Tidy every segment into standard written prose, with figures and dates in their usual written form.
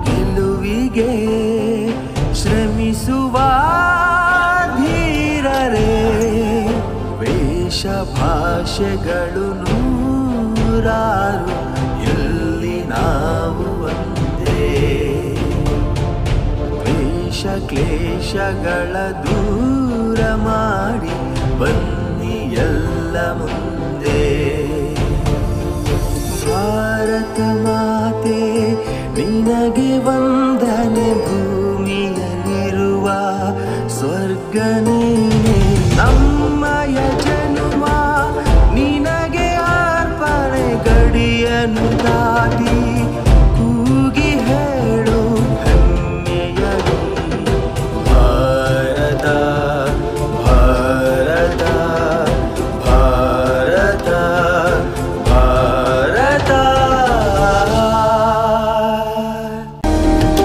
ಗೆಲುವಿಗೆ ಶ್ರಮಿಸುವ ಧೀರರೇ. ವೇಷ ಭಾಷೆಗಳು ನೂರಾರು, ಎಲ್ಲಿ ನಾವು ಒಂದೇ. ವೇಷ ಕ್ಲೇಶಗಳ ದೂರ ಮಾಡಿ ಬನ್ನಿ ಎಲ್ಲ ಮುಂದೆ. ಭಾರತ ಮಾತೆ ನಿನಗೆ ವಂದನೆ, ಭೂಮಿಯಲ್ಲಿರುವ ಸ್ವರ್ಗ ನೀನೆ. ನಮ್ಮಯ ಜನುಮ ನಿನಗೆ ಅರ್ಪಣೆ, ಗಡಿಯನ್ನು ದಾಟಿ ಕೂಗಿ ಹೇಳು ಹೆಮ್ಮೆಯಲಿ. ಭಾರತ ಭಾರತ ಭಾರತ ಭಾರತ.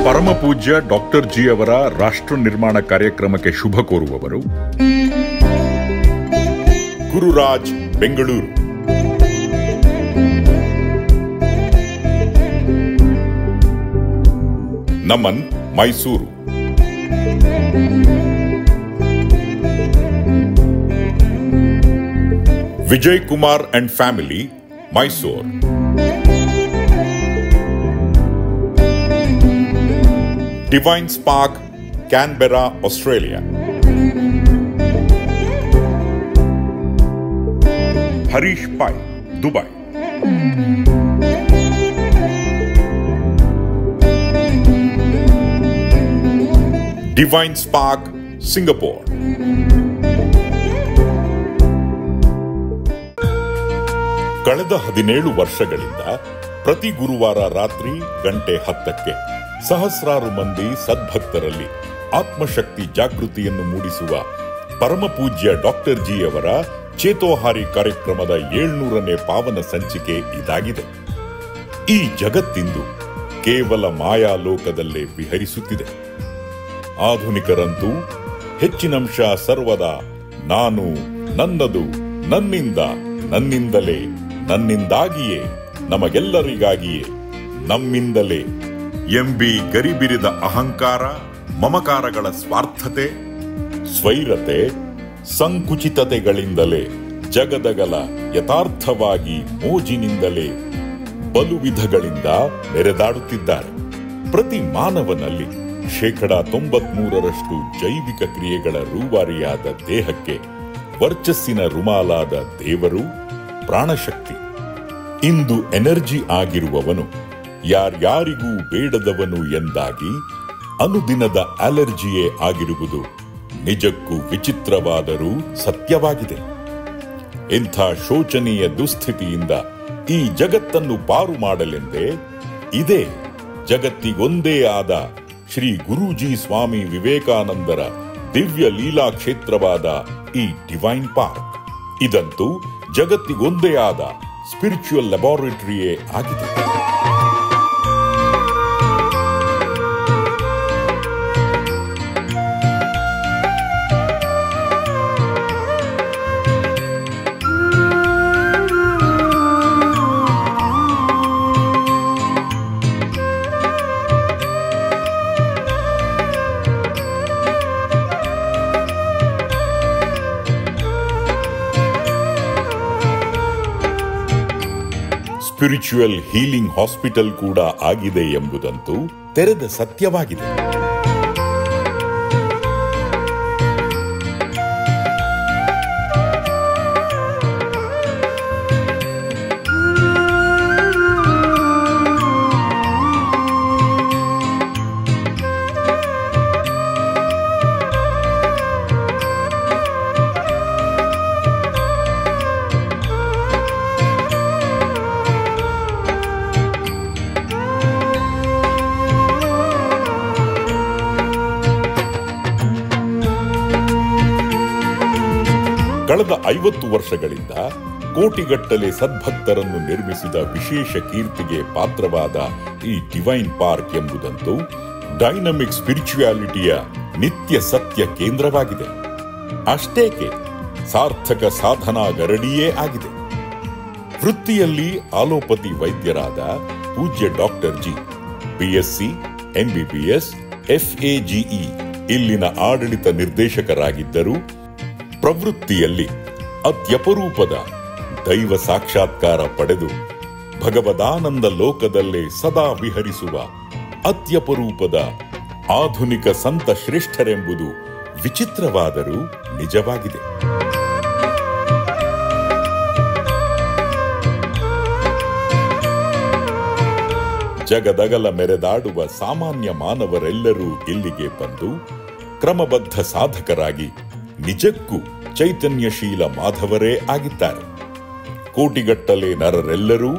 ಪರಮ ಪೂಜ್ಯ ಡಾಕ್ಟರ್ ಜಿ ಅವರ ರಾಷ್ಟ್ರ ನಿರ್ಮಾಣ ಕಾರ್ಯಕ್ರಮಕ್ಕೆ ಶುಭ ಕೋರುವವರು Gururaj, Bengaluru. Naman, Mysuru. Vijay Kumar and family, Mysuru. Divine spark, Canberra, Australia. Harish Pai, Dubai. Divine spark, Singapore. ಕಳೆದ 17 ವರ್ಷಗಳಿಂದ ಪ್ರತಿ ಗುರುವಾರ ರಾತ್ರಿ 10:10ಕ್ಕೆ ಸಹಸ್ರಾರು ಮಂದಿ ಸದ್ಭಕ್ತರಲ್ಲಿ ಆತ್ಮಶಕ್ತಿ ಜಾಗೃತಿಯನ್ನು ಮೂಡಿಸುವ ಪರಮಪೂಜ್ಯ ಡಾಕ್ಟರ್ ಜಿ ಅವರ ಚೇತೋಹಾರಿ ಕಾರ್ಯಕ್ರಮದ 700ನೇ ಪಾವನ ಸಂಚಿಕೆ ಇದಾಗಿದೆ. ಈ ಜಗತ್ತಿಂದು ಕೇವಲ ಮಾಯಾಲೋಕದಲ್ಲೇ ವಿಹರಿಸುತ್ತಿದೆ. ಆಧುನಿಕರಂತೂ ಹೆಚ್ಚಿನಂಶ ಸರ್ವದಾ ನಾನು, ನನ್ನದು, ನನ್ನಿಂದ, ನನ್ನಿಂದಲೇ, ನನ್ನಿಂದಾಗಿಯೇ, ನಮಗೆಲ್ಲರಿಗಾಗಿಯೇ, ನಮ್ಮಿಂದಲೇ ಎಂಬಿ ಗರಿಬಿರಿದ ಅಹಂಕಾರ, ಮಮಕಾರಗಳ ಸ್ವಾರ್ಥತೆ, ಸ್ವೈರತೆ, ಸಂಕುಚಿತತೆಗಳಿಂದಲೇ ಜಗದಗಲ ಯಥಾರ್ಥವಾಗಿ ಮೋಜಿನಿಂದಲೇ ಬಲು ವಿಧಗಳಿಂದ ಮೆರೆದಾಡುತ್ತಿದ್ದಾರೆ. ಪ್ರತಿ ಮಾನವನಲ್ಲಿ 93% ಜೈವಿಕ ಕ್ರಿಯೆಗಳ ರೂವಾರಿಯಾದ ದೇಹಕ್ಕೆ ವರ್ಚಸ್ಸಿನ ರುಮಾಲಾದ ದೇವರು ಪ್ರಾಣಶಕ್ತಿ. ಇಂದು ಎನರ್ಜಿ ಆಗಿರುವವನು ಯಾರ್ಯಾರಿಗೂ ಬೇಡದವನು ಎಂದಾಗಿ ಅನುದಿನದ ಅಲರ್ಜಿಯೇ ಆಗಿರುವುದು ನಿಜಕ್ಕೂ ವಿಚಿತ್ರವಾದರೂ ಸತ್ಯವಾಗಿದೆ. ಇಂಥ ಶೋಚನೀಯ ದುಸ್ಥಿತಿಯಿಂದ ಈ ಜಗತ್ತನ್ನು ಪಾರು ಮಾಡಲೆಂದೇ ಇದೇ ಜಗತ್ತಿಗೊಂದೇ ಆದ ಶ್ರೀ ಗುರೂಜಿ ಸ್ವಾಮಿ ವಿವೇಕಾನಂದರ ದಿವ್ಯ ಲೀಲಾ ಕ್ಷೇತ್ರವಾದ ಈ ಡಿವೈನ್ ಪಾರ್ಕ್. ಇದಂತೂ ಜಗತ್ತಿಗೊಂದೇ ಆದ ಸ್ಪಿರಿಚುವಲ್ ಲ್ಯಾಬೋರೇಟರಿಯೇ ಆಗಿದೆ. ಸ್ಪಿರಿಚುವಲ್ ಹೀಲಿಂಗ್ ಹಾಸ್ಪಿಟಲ್ ಕೂಡ ಆಗಿದೆ ಎಂಬುದಂತೂ ತೆರೆದ ಸತ್ಯವಾಗಿದೆ. ಕಳೆದ 50 ವರ್ಷಗಳಿಂದ ಕೋಟಿಗಟ್ಟಲೆ ಸದ್ಭಕ್ತರನ್ನು ನಿರ್ಮಿಸಿದ ವಿಶೇಷ ಕೀರ್ತಿಗೆ ಪಾತ್ರವಾದ ಈ ಡಿವೈನ್ ಪಾರ್ಕ್ ಎಂಬುದಂತೂ ಡೈನಮಿಕ್ ಸ್ಪಿರಿಚುಯಾಲಿಟಿಯ ನಿತ್ಯ ಸತ್ಯ ಕೇಂದ್ರವಾಗಿದೆ. ಅಷ್ಟೇಕೆ ಸಾರ್ಥಕ ಸಾಧನಾ ಗರಡಿಯೇ ಆಗಿದೆ. ವೃತ್ತಿಯಲ್ಲಿ ಆಲೋಪತಿ ವೈದ್ಯರಾದ ಪೂಜ್ಯ doctor G BSc, MBBS, FAGE ಇಲ್ಲಿನ ಆಡಳಿತ ನಿರ್ದೇಶಕರಾಗಿದ್ದರು. ಪ್ರವೃತ್ತಿಯಲ್ಲಿ ಅತ್ಯಪರೂಪದ ದೈವ ಸಾಕ್ಷಾತ್ಕಾರ ಪಡೆದು ಭಗವದಾನಂದ ಲೋಕದಲ್ಲೇ ಸದಾ ವಿಹರಿಸುವ ಅತ್ಯಪರೂಪದ ಆಧುನಿಕ ಸಂತ ಶ್ರೇಷ್ಠರೆಂಬುದು ವಿಚಿತ್ರವಾದರೂ ನಿಜವಾಗಿದೆ. ಜಗದಗಲ ಮೆರೆದಾಡುವ ಸಾಮಾನ್ಯ ಮಾನವರೆಲ್ಲರೂ ಇಲ್ಲಿಗೆ ಬಂದು ಕ್ರಮಬದ್ಧ ಸಾಧಕರಾಗಿ ನಿಜಕ್ಕೂ ಚೈತನ್ಯಶೀಲ ಮಾಧವರೇ ಆಗಿದ್ದಾರೆ. ಕೋಟಿಗಟ್ಟಲೆ ನರರೆಲ್ಲರೂ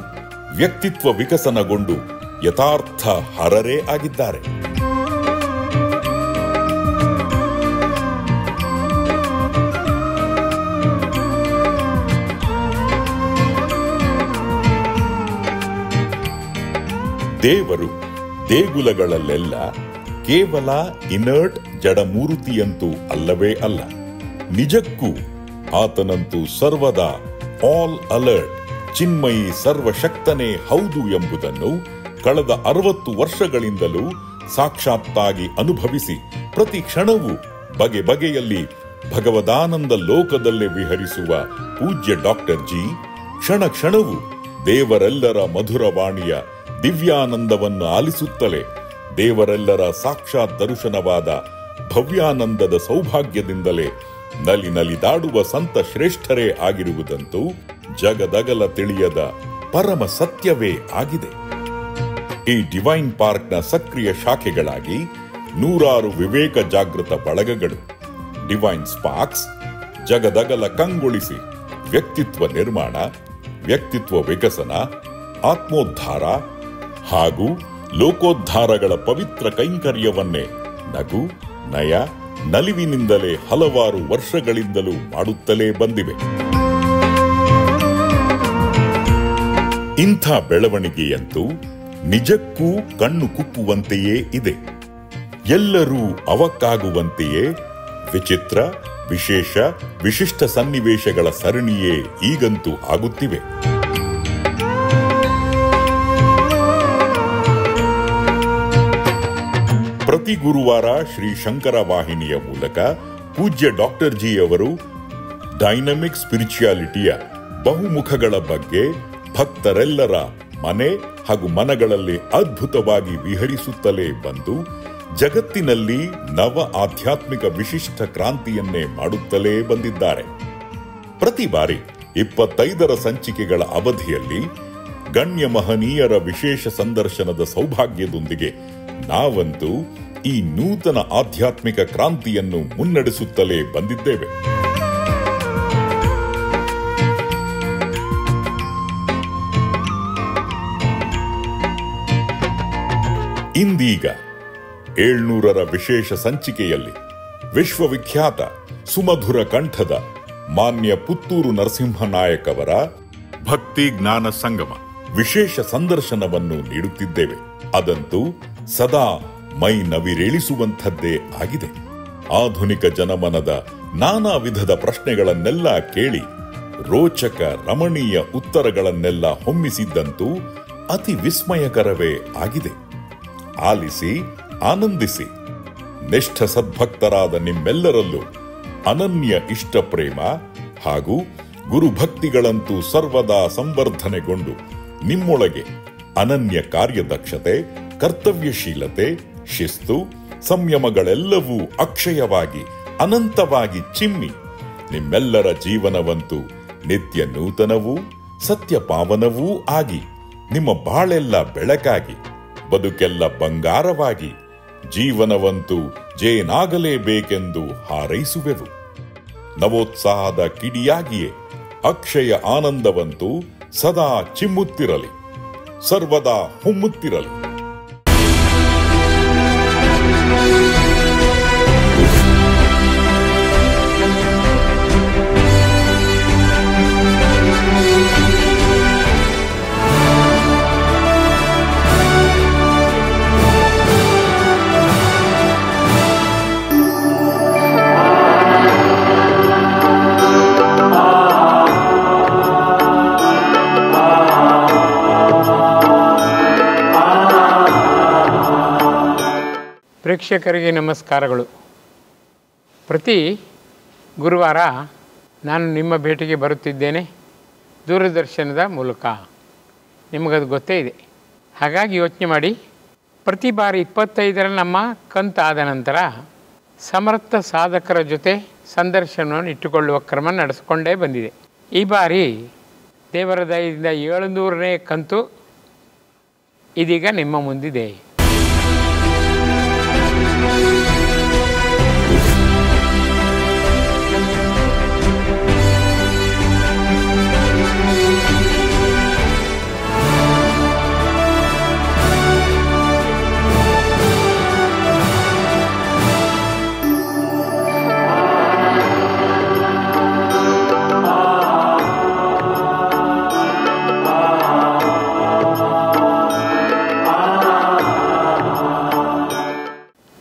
ವ್ಯಕ್ತಿತ್ವ ವಿಕಸನಗೊಂಡು ಯಥಾರ್ಥ ಹರರೇ ಆಗಿದ್ದಾರೆ. ದೇವರು ದೇಗುಲಗಳಲ್ಲೆಲ್ಲ ಕೇವಲ ಇನರ್ಟ್ ಜಡಮೂರ್ತಿಯಂತೂ ಅಲ್ಲವೇ ಅಲ್ಲ. ನಿಜಕ್ಕೂ ಆತನಂತೂ ಸರ್ವದಾ ಆಲ್ ಅಲರ್ಟ್, ಚಿನ್ಮಯಿ ಸರ್ವಶಕ್ತನೇ ಹೌದು ಎಂಬುದನ್ನು ಕಳೆದ 60 ವರ್ಷಗಳಿಂದಲೂ ಸಾಕ್ಷಾತ್ತಾಗಿ ಅನುಭವಿಸಿ ಪ್ರತಿ ಕ್ಷಣವೂ ಬಗೆ ಬಗೆಯಲ್ಲಿ ಭಗವದಾನಂದ ಲೋಕದಲ್ಲೇ ವಿಹರಿಸುವ ಪೂಜ್ಯ ಡಾಕ್ಟರ್ ಜಿ ಕ್ಷಣ ಕ್ಷಣವೂ ದೇವರೆಲ್ಲರ ಮಧುರವಾಣಿಯ ದಿವ್ಯಾನಂದವನ್ನು ಆಲಿಸುತ್ತಲೇ ದೇವರೆಲ್ಲರ ಸಾಕ್ಷಾತ್ ದರ್ಶನವಾದ ಭವ್ಯಾನಂದದ ಸೌಭಾಗ್ಯದಿಂದಲೇ ನಲಿ ನಲಿದಾಡುವ ಸಂತ ಶ್ರೇಷ್ಠರೇ ಆಗಿರುವುದಂತೂ ಜಗದಗಲ ತಿಳಿಯದ ಪರಮ ಸತ್ಯವೇ ಆಗಿದೆ. ಈ ಡಿವೈನ್ ಪಾರ್ಕ್ನ ಸಕ್ರಿಯ ಶಾಖೆಗಳಾಗಿ 100 ವಿವೇಕ ಜಾಗೃತ ಬಳಗಗಳು, ಡಿವೈನ್ ಸ್ಪಾರ್ಕ್ಸ್, ಜಗದಗಲ ಕಂಗೊಳಿಸಿ ವ್ಯಕ್ತಿತ್ವ ನಿರ್ಮಾಣ, ವ್ಯಕ್ತಿತ್ವ ವಿಕಸನ, ಆತ್ಮೋದ್ಧಾರ ಹಾಗೂ ಲೋಕೋದ್ಧಾರಗಳ ಪವಿತ್ರ ಕೈಂಕರ್ಯವನ್ನೇ ನಗು, ನಯ, ನಲಿವಿನಿಂದಲೇ ಹಲವಾರು ವರ್ಷಗಳಿಂದಲೂ ಮಾಡುತ್ತಲೇ ಬಂದಿವೆ. ಇಂಥ ಬೆಳವಣಿಗೆಯಂತೂ ನಿಜಕ್ಕೂ ಕಣ್ಣು ಕುಕ್ಕುವಂತೆಯೇ ಇದೆ. ಎಲ್ಲರೂ ಅವಕ್ಕಾಗುವಂತೆಯೇ ವಿಚಿತ್ರ, ವಿಶೇಷ, ವಿಶಿಷ್ಟ ಸನ್ನಿವೇಶಗಳ ಸರಣಿಯೇ ಈಗಂತೂ ಆಗುತ್ತಿವೆ. ಪ್ರತಿ ಗುರುವಾರ ಶ್ರೀ ಶಂಕರ ವಾಹಿನಿಯ ಮೂಲಕ ಪೂಜ್ಯ ಡಾಕ್ಟರ್ ಜಿ ಅವರು ಡೈನಮಿಕ್ ಸ್ಪಿರಿಚುಯಾಲಿಟಿಯ ಬಹುಮುಖಗಳ ಬಗ್ಗೆ ಭಕ್ತರೆಲ್ಲರ ಮನೆ ಹಾಗೂ ಮನಗಳಲ್ಲಿ ಅದ್ಭುತವಾಗಿ ವಿಹರಿಸುತ್ತಲೇ ಬಂದು ಜಗತ್ತಿನಲ್ಲಿ ನವ ಆಧ್ಯಾತ್ಮಿಕ ವಿಶಿಷ್ಟ ಕ್ರಾಂತಿಯನ್ನೇ ಮಾಡುತ್ತಲೇ ಬಂದಿದ್ದಾರೆ. ಪ್ರತಿ ಬಾರಿ 25 ಸಂಚಿಕೆಗಳ ಅವಧಿಯಲ್ಲಿ ಗಣ್ಯ ಮಹನೀಯರ ವಿಶೇಷ ಸಂದರ್ಶನದ ಸೌಭಾಗ್ಯದೊಂದಿಗೆ ನಾವಂತೂ ಈ ನೂತನ ಆಧ್ಯಾತ್ಮಿಕ ಕ್ರಾಂತಿಯನ್ನು ಮುನ್ನಡೆಸುತ್ತಲೇ ಬಂದಿದ್ದೇವೆ. ಇಂದೀಗ 700ರ ವಿಶೇಷ ಸಂಚಿಕೆಯಲ್ಲಿ ವಿಶ್ವವಿಖ್ಯಾತ ಸುಮಧುರ ಕಂಠದ ಮಾನ್ಯ ಪುತ್ತೂರು ನರಸಿಂಹನಾಯಕ್ ಅವರ ಭಕ್ತಿ ಜ್ಞಾನ ಸಂಗಮ ವಿಶೇಷ ಸಂದರ್ಶನವನ್ನು ನೀಡುತ್ತಿದ್ದೇವೆ. ಅದಂತೂ ಸದಾ ಮೈ ನವಿರೇಳಿಸುವಂಥದ್ದೇ ಆಗಿದೆ. ಆಧುನಿಕ ಜನಮನದ ನಾನಾ ವಿಧದ ಪ್ರಶ್ನೆಗಳನ್ನೆಲ್ಲ ಕೇಳಿ ರೋಚಕ ರಮಣೀಯ ಉತ್ತರಗಳನ್ನೆಲ್ಲ ಹೊಮ್ಮಿಸಿದ್ದಂತೂ ಅತಿ ವಿಸ್ಮಯಕರವೇ ಆಗಿದೆ. ಆಲಿಸಿ ಆನಂದಿಸಿ. ನಿಷ್ಠ ಸದ್ಭಕ್ತರಾದ ನಿಮ್ಮೆಲ್ಲರಲ್ಲೂ ಅನನ್ಯ ಇಷ್ಟ ಪ್ರೇಮ ಹಾಗೂ ಗುರುಭಕ್ತಿಗಳಂತೂ ಸರ್ವದಾ ಸಂವರ್ಧನೆಗೊಂಡು ನಿಮ್ಮೊಳಗೆ ಅನನ್ಯ ಕಾರ್ಯದಕ್ಷತೆ, ಕರ್ತವ್ಯಶೀಲತೆ, ಶಿಸ್ತು, ಸಂಯಮಗಳೆಲ್ಲವೂ ಅಕ್ಷಯವಾಗಿ ಅನಂತವಾಗಿ ಚಿಮ್ಮಿ ನಿಮ್ಮೆಲ್ಲರ ಜೀವನವಂತೂ ನಿತ್ಯ ನೂತನವೂ ಸತ್ಯ ಪಾವನವೂ ಆಗಿ ನಿಮ್ಮ ಬಾಳೆಲ್ಲ ಬೆಳಕಾಗಿ ಬದುಕೆಲ್ಲ ಬಂಗಾರವಾಗಿ ಜೀವನವಂತೂ ಜೇನಾಗಲೇಬೇಕೆಂದು ಹಾರೈಸುವೆವು. ನವೋತ್ಸಾಹದ ಕಿಡಿಯಾಗಿಯೇ ಅಕ್ಷಯ ಆನಂದವಂತೂ ಸದಾ ಚಿಮ್ಮುತ್ತಿರಲಿ, ಸರ್ವದಾ ಹೊಮ್ಮುತ್ತಿರಲಿ. ಪ್ರೇಕ್ಷಕರಿಗೆ ನಮಸ್ಕಾರಗಳು. ಪ್ರತಿ ಗುರುವಾರ ನಾನು ನಿಮ್ಮ ಭೇಟಿಗೆ ಬರುತ್ತಿದ್ದೇನೆ ದೂರದರ್ಶನದ ಮೂಲಕ. ನಿಮಗದು ಗೊತ್ತೇ ಇದೆ. ಹಾಗಾಗಿ ಯೋಚನೆ ಮಾಡಿ, ಪ್ರತಿ ಬಾರಿ 25ರ ನಮ್ಮ ಕಂತಾದ ನಂತರ ಸಮರ್ಥ ಸಾಧಕರ ಜೊತೆ ಸಂದರ್ಶನವನ್ನು ಇಟ್ಟುಕೊಳ್ಳುವ ಕ್ರಮ ನಡೆಸಿಕೊಂಡೇ ಬಂದಿದೆ. ಈ ಬಾರಿ ದೇವರ ದಯದಿಂದ 700ನೇ ಕಂತು ಇದೀಗ ನಿಮ್ಮ ಮುಂದಿದೆ.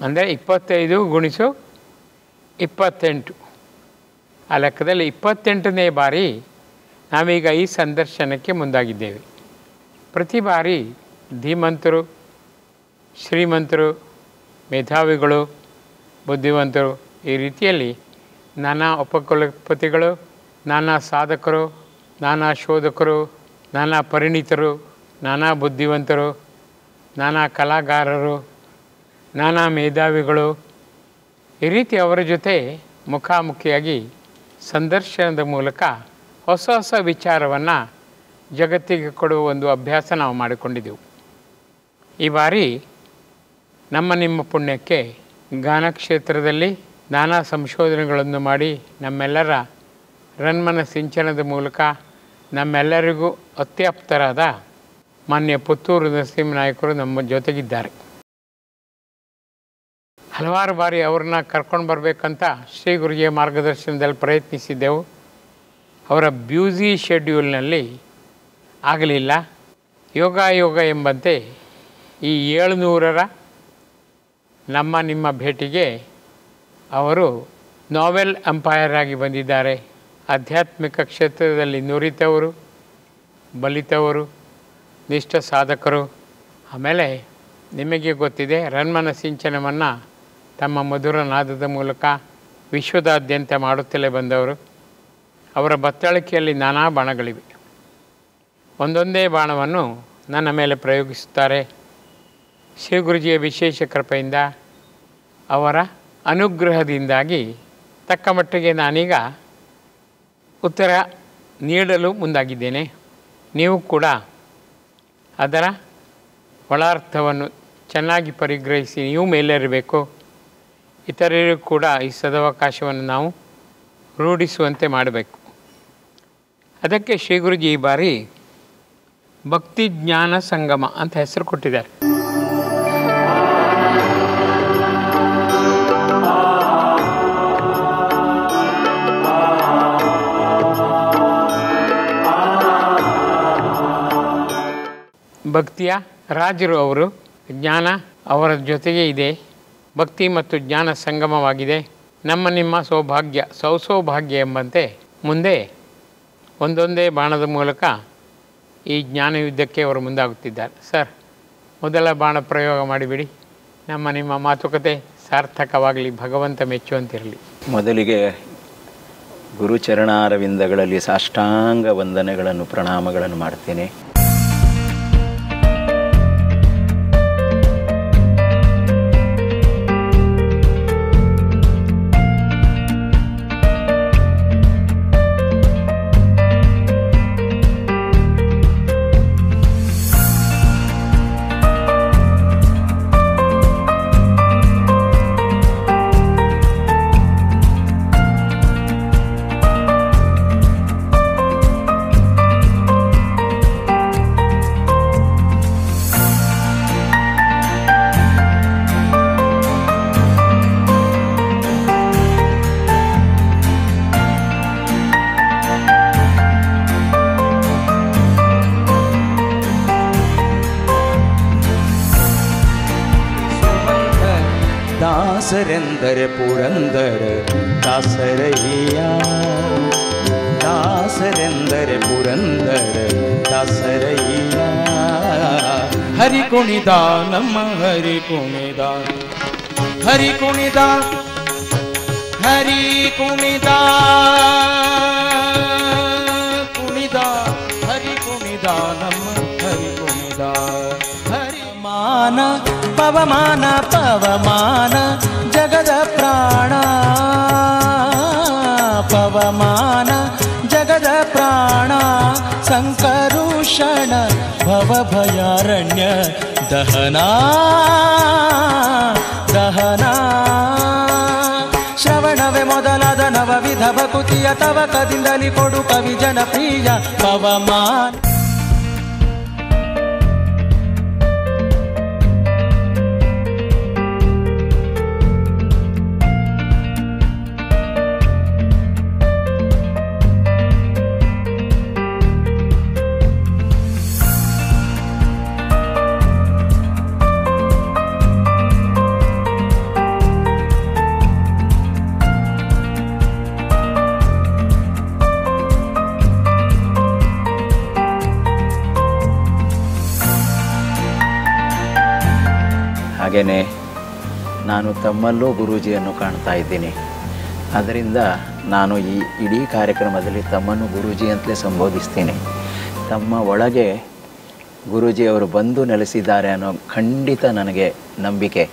ಅಂದರೆ 25 ಗುಣಿಸು 28, ಆ ಲೆಕ್ಕದಲ್ಲಿ 28ನೇ ಬಾರಿ ನಾವೀಗ ಈ ಸಂದರ್ಶನಕ್ಕೆ ಮುಂದಾಗಿದ್ದೇವೆ. ಪ್ರತಿ ಬಾರಿ ಧೀಮಂತರು, ಶ್ರೀಮಂತರು, ಮೇಧಾವಿಗಳು, ಬುದ್ಧಿವಂತರು, ಈ ರೀತಿಯಲ್ಲಿ ನಾನಾ ಉಪಕುಲಪತಿಗಳು, ನಾನಾ ಸಾಧಕರು, ನಾನಾ ಶೋಧಕರು, ನಾನಾ ಪರಿಣಿತರು, ನಾನಾ ಬುದ್ಧಿವಂತರು, ನಾನಾ ಕಲಾಗಾರರು, ನಾನಾ ಮೇಧಾವಿಗಳು, ಈ ರೀತಿ ಅವರ ಜೊತೆ ಮುಖಾಮುಖಿಯಾಗಿ ಸಂದರ್ಶನದ ಮೂಲಕ ಹೊಸ ಹೊಸ ವಿಚಾರವನ್ನು ಜಗತ್ತಿಗೆ ಕೊಡುವ ಒಂದು ಅಭ್ಯಾಸ ನಾವು ಮಾಡಿಕೊಂಡಿದ್ದೆವು. ಈ ಬಾರಿ ನಿಮ್ಮ ಪುಣ್ಯಕ್ಕೆ ಗಾನ ಕ್ಷೇತ್ರದಲ್ಲಿ ನಾನಾ ಸಂಶೋಧನೆಗಳನ್ನು ಮಾಡಿ ನಮ್ಮೆಲ್ಲರ ರನ್ಮನ ಸಿಂಚನದ ಮೂಲಕ ನಮ್ಮೆಲ್ಲರಿಗೂ ಅತ್ಯಾಪ್ತರಾದ ಮಾನ್ಯ ಪುತ್ತೂರು ನರಸಿಂಹನಾಯಕರು ನಮ್ಮ ಜೊತೆಗಿದ್ದಾರೆ. ಹಲವಾರು ಬಾರಿ ಅವ್ರನ್ನ ಕರ್ಕೊಂಡು ಬರಬೇಕಂತ ಶ್ರೀ ಗುರುಜಿಯ ಮಾರ್ಗದರ್ಶನದಲ್ಲಿ ಪ್ರಯತ್ನಿಸಿದ್ದೆವು. ಅವರ ಬ್ಯೂಸಿ ಶೆಡ್ಯೂಲ್ನಲ್ಲಿ ಆಗಲಿಲ್ಲ. ಯೋಗ ಎಂಬಂತೆ ಈ 700ರ ನಿಮ್ಮ ಭೇಟಿಗೆ ಅವರು ನಾವೆಲ್ ಅಂಪೈರ್ ಆಗಿ ಬಂದಿದ್ದಾರೆ. ಆಧ್ಯಾತ್ಮಿಕ ಕ್ಷೇತ್ರದಲ್ಲಿ ನುರಿತವರು, ಬಲಿತವರು, ನಿಷ್ಠ ಸಾಧಕರು. ಆಮೇಲೆ ನಿಮಗೆ ಗೊತ್ತಿದೆ, ರನ್ಮನ ಸಿಂಚನವನ್ನು ತಮ್ಮ ಮಧುರ ನಾದದ ಮೂಲಕ ವಿಶ್ವದಾದ್ಯಂತ ಮಾಡುತ್ತಲೇ ಬಂದವರು. ಅವರ ಬತ್ತಳಿಕೆಯಲ್ಲಿ ನಾನಾ ಬಾಣಗಳಿವೆ. ಒಂದೊಂದೇ ಬಾಣವನ್ನು ನನ್ನ ಮೇಲೆ ಪ್ರಯೋಗಿಸುತ್ತಾರೆ. ಶ್ರೀ ಗುರುಜಿಯ ವಿಶೇಷ ಕೃಪೆಯಿಂದ, ಅವರ ಅನುಗ್ರಹದಿಂದಾಗಿ ತಕ್ಕ ಮಟ್ಟಿಗೆ ನಾನೀಗ ಉತ್ತರ ನೀಡಲು ಮುಂದಾಗಿದ್ದೇನೆ. ನೀವು ಕೂಡ ಅದರ ಒಳಾರ್ಥವನ್ನು ಚೆನ್ನಾಗಿ ಪರಿಗ್ರಹಿಸಿ ನೀವು ಮೇಲೇರಬೇಕು. ಇತರರಿಗೂ ಕೂಡ ಈ ಸದವಕಾಶವನ್ನು ನಾವು ರೂಢಿಸುವಂತೆ ಮಾಡಬೇಕು. ಅದಕ್ಕೆ ಶ್ರೀ ಗುರುಜಿ ಈ ಬಾರಿ ಭಕ್ತಿ ಜ್ಞಾನ ಸಂಗಮ ಅಂತ ಹೆಸರು ಕೊಟ್ಟಿದ್ದಾರೆ. ಭಕ್ತಿಯ ರಾಜರು ಅವರು, ಜ್ಞಾನ ಅವರ ಜೊತೆಗೆ ಇದೆ. ಭಕ್ತಿ ಮತ್ತು ಜ್ಞಾನ ಸಂಗಮವಾಗಿದೆ. ನಿಮ್ಮ ಸೌಭಾಗ್ಯ ಸೌಸೌಭಾಗ್ಯ ಎಂಬಂತೆ ಮುಂದೆ ಒಂದೊಂದೇ ಬಾಣದ ಮೂಲಕ ಈ ಜ್ಞಾನ ಯುದ್ಧಕ್ಕೆ ಅವರು ಮುಂದಾಗುತ್ತಿದ್ದಾರೆ. ಸರ್, ಮೊದಲ ಬಾಣ ಪ್ರಯೋಗ ಮಾಡಿಬಿಡಿ. ನಿಮ್ಮ ಮಾತುಕತೆ ಸಾರ್ಥಕವಾಗಲಿ, ಭಗವಂತ ಮೆಚ್ಚುವಂತಿರಲಿ. ಮೊದಲಿಗೆ ಗುರುಚರಣಾರವಿಂದಗಳಲ್ಲಿ ಸಾಷ್ಟಾಂಗ ವಂದನೆಗಳನ್ನು, ಪ್ರಣಾಮಗಳನ್ನು ಮಾಡ್ತೇನೆ. ದಾಸರೆಂದರೆ ಪುರಂದರ ದಾಸರಯ್ಯ, ದಾಸರೆಂದರೆ ಪುರಂದರ ದಾಸರಯ್ಯ, ಹರಿ ಕುಣಿದ ನಮ್ಮ ಹರಿ ಕುಣಿದ ಹರಿ ಕುಣಿದ ಹರಿ ಕುಣಿದ ಕುಣಿದ ಹರಿ ಕುಣಿದ ನಮ್ಮ ಹರಿ ಕುಣಿದ ಹರಿ ಮಾನ ಪವಮಾನ ಪವಮಾನ ಜಗದ ಪ್ರಾಣ ಪವಮಾನ ಜಗದ ಪ್ರಾಣ ಸಂಕರುಷಣ ಭವಭಯಾರಣ್ಯ ದಹನಾ ದಹನಾ ಶ್ರವಣವೇ ಮೊದಲಾದ ನವವಿಧ ಭಕುತಿಯ ತವಕದಿಂದಲಿ ಕೊಡು ಕವಿ ಜನಪ್ರಿಯ ಪವಮಾನ. ಹಾಗೆಯೇ ನಾನು ತಮ್ಮಲ್ಲೂ ಗುರೂಜಿಯನ್ನು ಕಾಣ್ತಾ ಇದ್ದೀನಿ. ಅದರಿಂದ ನಾನು ಈ ಇಡೀ ಕಾರ್ಯಕ್ರಮದಲ್ಲಿ ತಮ್ಮನ್ನು ಗುರೂಜಿ ಅಂತಲೇ ಸಂಬೋಧಿಸ್ತೀನಿ. ತಮ್ಮ ಒಳಗೆ ಗುರೂಜಿಯವರು ಬಂದು ನೆಲೆಸಿದ್ದಾರೆ ಅನ್ನೋ ಖಂಡಿತ ನನಗೆ ನಂಬಿಕೆ.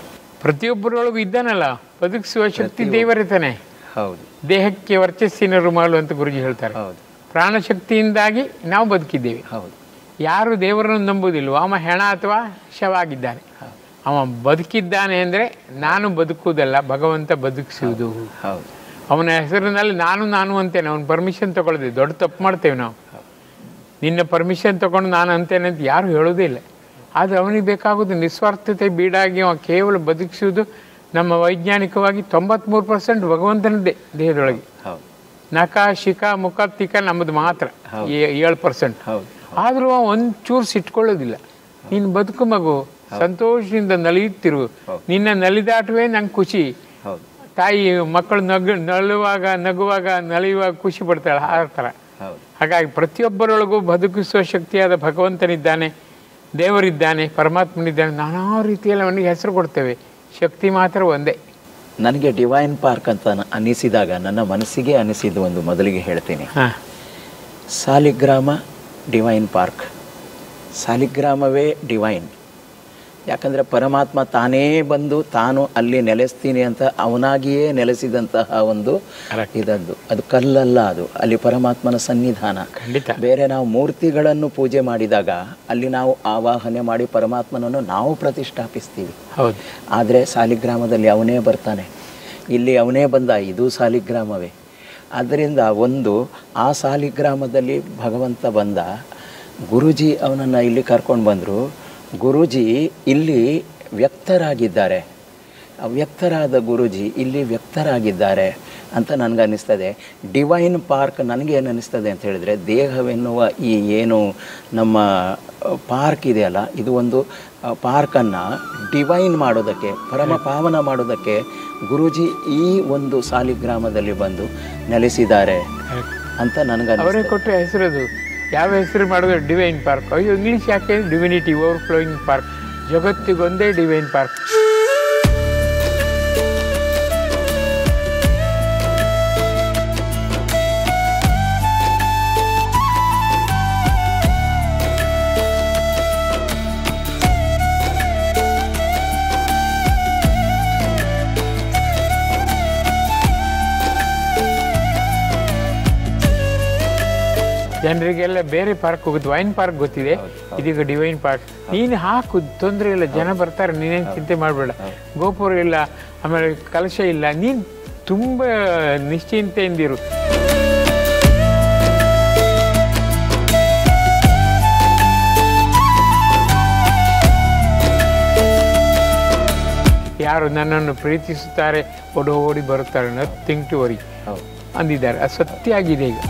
ಪ್ರತಿಯೊಬ್ಬರೊಳಗೂ ಇದ್ದಾನಲ್ಲ, ಬದುಕಿಸುವ ಶಕ್ತಿ ದೇವರೇ ತಾನೆ. ಹೌದು. ದೇಹಕ್ಕೆ ವರ್ಚಸ್ಸಿನ ರುಮಾಲು ಅಂತ ಗುರೂಜಿ ಹೇಳ್ತಾರೆ. ಹೌದು. ಪ್ರಾಣಶಕ್ತಿಯಿಂದಾಗಿ ನಾವು ಬದುಕಿದ್ದೇವೆ. ಹೌದು. ಯಾರು ದೇವರನ್ನು ನಂಬುವುದಿಲ್ವೋ ಅವ ಹೆಣ ಅಥವಾ ಶವ ಆಗಿದ್ದಾನೆ. ಅವ ಬದುಕಿದ್ದಾನೆ ಅಂದರೆ ನಾನು ಬದುಕುವುದಲ್ಲ, ಭಗವಂತ ಬದುಕಿಸುವುದು. ಹೌದು. ಅವನ ಹೆಸರಿನಲ್ಲಿ ನಾನು ನಾನು ಅಂತೇನೆ. ಅವನ ಪರ್ಮಿಷನ್ ತಗೊಳ್ಳದೆ ದೊಡ್ಡ ತಪ್ಪು ಮಾಡ್ತೇವೆ ನಾವು. ನಿನ್ನ ಪರ್ಮಿಷನ್ ತಗೊಂಡು ನಾನು ಅಂತೇನೆ ಅಂತ ಯಾರು ಹೇಳೋದೇ ಇಲ್ಲ. ಆದರೆ ಅವನಿಗೆ ಬೇಕಾಗೋದು ನಿಸ್ವಾರ್ಥತೆ ಬೀಡಾಗಿ ಅವ ಕೇವಲ ಬದುಕಿಸುವುದು. ನಮ್ಮ ವೈಜ್ಞಾನಿಕವಾಗಿ 93% ಭಗವಂತನದ್ದೇ ದೇಹದೊಳಗೆ. ನಖ ಶಿಖ ಮುಖ ತಿಖ ನಮ್ಮದು ಮಾತ್ರ 7%. ಆದರೂ ಒಂಚೂರು ಸಿಟ್ಕೊಳ್ಳೋದಿಲ್ಲ. ನೀನು ಬದುಕು ಮಗು, ಸಂತೋಷದಿಂದ ನಲಿಯುತ್ತಿರು. ನಿನ್ನ ನಲಿದಾಟವೇ ನಂಗೆ ಖುಷಿ. ತಾಯಿ ಮಕ್ಕಳು ನಗುವಾಗ ನಲಿಯುವಾಗ ಖುಷಿ ಪಡ್ತಾಳೆ, ಆ ಥರ. ಹಾಗಾಗಿ ಪ್ರತಿಯೊಬ್ಬರೊಳಗೂ ಬದುಕಿಸುವ ಶಕ್ತಿಯಾದ ಭಗವಂತನಿದ್ದಾನೆ, ದೇವರಿದ್ದಾನೆ, ಪರಮಾತ್ಮನಿದ್ದಾನೆ. ನಾನಾ ರೀತಿಯಲ್ಲಿ ಅವನಿಗೆ ಹೆಸರು ಕೊಡ್ತೇವೆ. ಶಕ್ತಿ ಮಾತ್ರ ಒಂದೇ. ನನಗೆ ಡಿವೈನ್ ಪಾರ್ಕ್ ಅಂತ ಅನ್ನಿಸಿದಾಗ ನನ್ನ ಮನಸ್ಸಿಗೆ ಅನ್ನಿಸಿದ್ದು ಒಂದು ಮೊದಲಿಗೆ ಹೇಳ್ತೀನಿ. Saligrama divine park. ಸಾಲಿಗ್ರಾಮವೇ ಡಿವೈನ್. ಯಾಕಂದರೆ ಪರಮಾತ್ಮ ತಾನೇ ಬಂದು ತಾನು ಅಲ್ಲಿ ನೆಲೆಸ್ತೀನಿ ಅಂತ ಅವನಾಗಿಯೇ ನೆಲೆಸಿದಂತಹ ಒಂದು ಇದದ್ದು. ಅದು ಕಲ್ಲಲ್ಲ, ಅದು ಅಲ್ಲಿ ಪರಮಾತ್ಮನ ಸನ್ನಿಧಾನ. ಬೇರೆ ನಾವು ಮೂರ್ತಿಗಳನ್ನು ಪೂಜೆ ಮಾಡಿದಾಗ ಅಲ್ಲಿ ನಾವು ಆವಾಹನೆ ಮಾಡಿ ಪರಮಾತ್ಮನನ್ನು ನಾವು ಪ್ರತಿಷ್ಠಾಪಿಸ್ತೀವಿ. ಆದರೆ ಸಾಲಿಗ್ರಾಮದಲ್ಲಿ ಅವನೇ ಬರ್ತಾನೆ. ಇಲ್ಲಿ ಅವನೇ ಬಂದ, ಇದು ಸಾಲಿಗ್ರಾಮವೇ. ಆದ್ದರಿಂದ ಒಂದು ಆ ಸಾಲಿಗ್ರಾಮದಲ್ಲಿ ಭಗವಂತ ಬಂದ. ಗುರೂಜಿ ಅವನನ್ನು ಇಲ್ಲಿ ಕರ್ಕೊಂಡು ಬಂದರು. ಗುರೂಜಿ ಇಲ್ಲಿ ವ್ಯಕ್ತರಾಗಿದ್ದಾರೆ. ಅವ್ಯಕ್ತರಾದ ಗುರೂಜಿ ಇಲ್ಲಿ ವ್ಯಕ್ತರಾಗಿದ್ದಾರೆ ಅಂತ ನನಗನ್ನಿಸ್ತದೆ. ಡಿವೈನ್ ಪಾರ್ಕ್ ನನಗೇನು ಅನ್ನಿಸ್ತದೆ ಅಂತ ಹೇಳಿದರೆ, ದೇಹವೆನ್ನುವ ಈ ಏನು ನಮ್ಮ ಪಾರ್ಕ್ ಇದೆಯಲ್ಲ, ಇದು ಒಂದು ಪಾರ್ಕನ್ನು ಡಿವೈನ್ ಮಾಡೋದಕ್ಕೆ, ಪರಮ ಪಾವನ ಮಾಡೋದಕ್ಕೆ ಗುರೂಜಿ ಈ ಒಂದು ಸಾಲಿಗ್ರಾಮದಲ್ಲಿ ಬಂದು ನೆಲೆಸಿದ್ದಾರೆ ಅಂತ ನನಗನ್ನಿಸ್ತದೆ. ಅವರೇ ಕೊಟ್ಟ ಹೆಸರದು. ಯಾವ ಹೆಸರು ಮಾಡಿದ್ರೆ ಡಿವೈನ್ ಪಾರ್ಕ್. ಅಯ್ಯೋ, ಇಂಗ್ಲೀಷ್ ಯಾಕೆ? Divinity overflowing park. ಜಗತ್ತಿಗೊಂದೇ ಡಿವೈನ್ ಪಾರ್ಕ್. ಜನರಿಗೆಲ್ಲ ಬೇರೆ ಪಾರ್ಕ್ ಹೋಗುದು, ವೈನ್ ಪಾರ್ಕ್ ಗೊತ್ತಿದೆ, ಇದೀಗ ಡಿವೈನ್ ಪಾರ್ಕ್. ನೀನು ಹಾಕು, ತೊಂದರೆ ಇಲ್ಲ, ಜನ ಬರ್ತಾರೆ, ನೀನೇನು ಚಿಂತೆ ಮಾಡಬೇಡ. ಗೋಪುರ ಇಲ್ಲ, ಆಮೇಲೆ ಕಲಶ ಇಲ್ಲ, ನೀನು ತುಂಬ ನಿಶ್ಚಿಂತೆಯಿಂದಿರು. ಯಾರು ನನ್ನನ್ನು ಪ್ರೀತಿಸುತ್ತಾರೆ ಓಡಿ ಬರುತ್ತಾರೆ, ನಥಿಂಗ್ ಟು ವರಿ ಅಂದಿದ್ದಾರೆ. ಅದು ಸತ್ಯ ಆಗಿದೆ ಈಗ.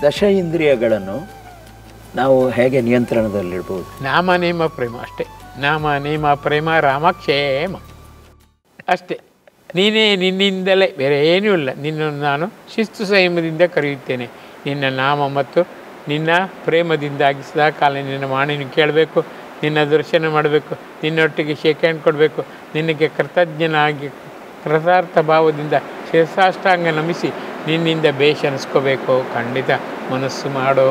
ದಶ ಇಂದ್ರಿಯಗಳನ್ನು ನಾವು ಹೇಗೆ ನಿಯಂತ್ರಣದಲ್ಲಿಡ್ಬೋದು? ನಾಮ ನೇಮ ಪ್ರೇಮ ಅಷ್ಟೇ. ನಾಮ ನೇಮ ಪ್ರೇಮ ರಾಮಕ್ಷೇಮ ಅಷ್ಟೇ. ನೀನೇ ನಿನ್ನಿಂದಲೇ, ಬೇರೆ ಏನೂ ಇಲ್ಲ. ನಿನ್ನನ್ನು ನಾನು ಶಿಸ್ತು ಸಂಯಮದಿಂದ ಕರೆಯುತ್ತೇನೆ. ನಿನ್ನ ನಾಮ ಮತ್ತು ನಿನ್ನ ಪ್ರೇಮದಿಂದಾಗಿ ಸದಾಕಾಲ ನಿನ್ನ ವಾಣಿಯನ್ನು ಕೇಳಬೇಕು, ನಿನ್ನ ದರ್ಶನ ಮಾಡಬೇಕು, ನಿನ್ನೊಟ್ಟಿಗೆ ಶೇಕ್ ಹ್ಯಾಂಡ್ ಕೊಡಬೇಕು, ನಿನಗೆ ಕೃತಜ್ಞನಾಗಿ ಕೃತಾರ್ಥ ಭಾವದಿಂದ ಶಿರಸಾಷ್ಟಾಂಗ ನಮಿಸಿ ನಿನ್ನಿಂದ ಬೇಷ ಅನಿಸ್ಕೋಬೇಕು. ಖಂಡಿತ ಮನಸ್ಸು ಮಾಡೋ.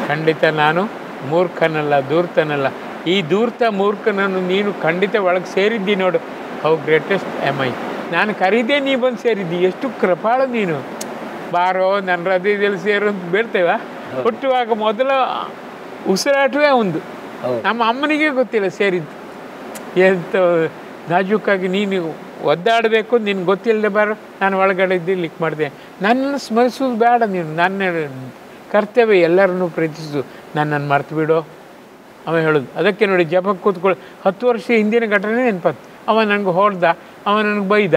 ಖಂಡಿತ ನಾನು ಮೂರ್ಖನಲ್ಲ, ಧೂರ್ತನಲ್ಲ. ಈ ಧೂರ್ತ ಮೂರ್ಖನನ್ನು ನೀನು ಖಂಡಿತ ಒಳಗೆ ಸೇರಿದ್ದಿ ನೋಡು. How greatest M I. ನಾನು ಕರೀದೇ ನೀ ಬಂದು ಸೇರಿದ್ದಿ. ಎಷ್ಟು ಕೃಪಾಳ ನೀನು. ಬಾರೋ ನನ್ನ ಹೃದಯದಲ್ಲಿ ಸೇರು ಅಂತ ಬೇಡ್ತೇವ. ಹುಟ್ಟುವಾಗ ಮೊದಲ ಉಸಿರಾಟವೇ ಒಂದು. ನಮ್ಮ ಅಮ್ಮನಿಗೆ ಗೊತ್ತಿಲ್ಲ ಸೇರಿದ್ದು. ಎಂತ ನಾಜೂಕಾಗಿ ನೀನು ಒದ್ದಾಡಬೇಕು, ನಿನ್ಗೆ ಗೊತ್ತಿಲ್ಲದೆ ಬಾರೋ ನಾನು ಒಳಗಡೆ ಇದ್ದು ಲಿಕ್ ಮಾಡಿದೆ. ನನ್ನನ್ನು ಸ್ಮರಿಸೋದು ಬೇಡ ನೀನು. ನನ್ನ ಕರ್ತವ್ಯ ಎಲ್ಲರನ್ನೂ ಪ್ರೀತಿಸು, ನನ್ನನ್ನು ಮರ್ತು ಬಿಡೋ ಅವ ಹೇಳೋದು. ಅದಕ್ಕೆ ನೋಡಿ, ಜಪಕ್ಕೆ ಕೂತ್ಕೊಳ್ಳಿ. 10 ವರ್ಷ ಹಿಂದಿನ ಘಟನೆ ನೆನಪತ್ತು. ಅವ ನನಗೆ ಹೊಡೆದ, ಅವ ನನಗೆ ಬೈದ,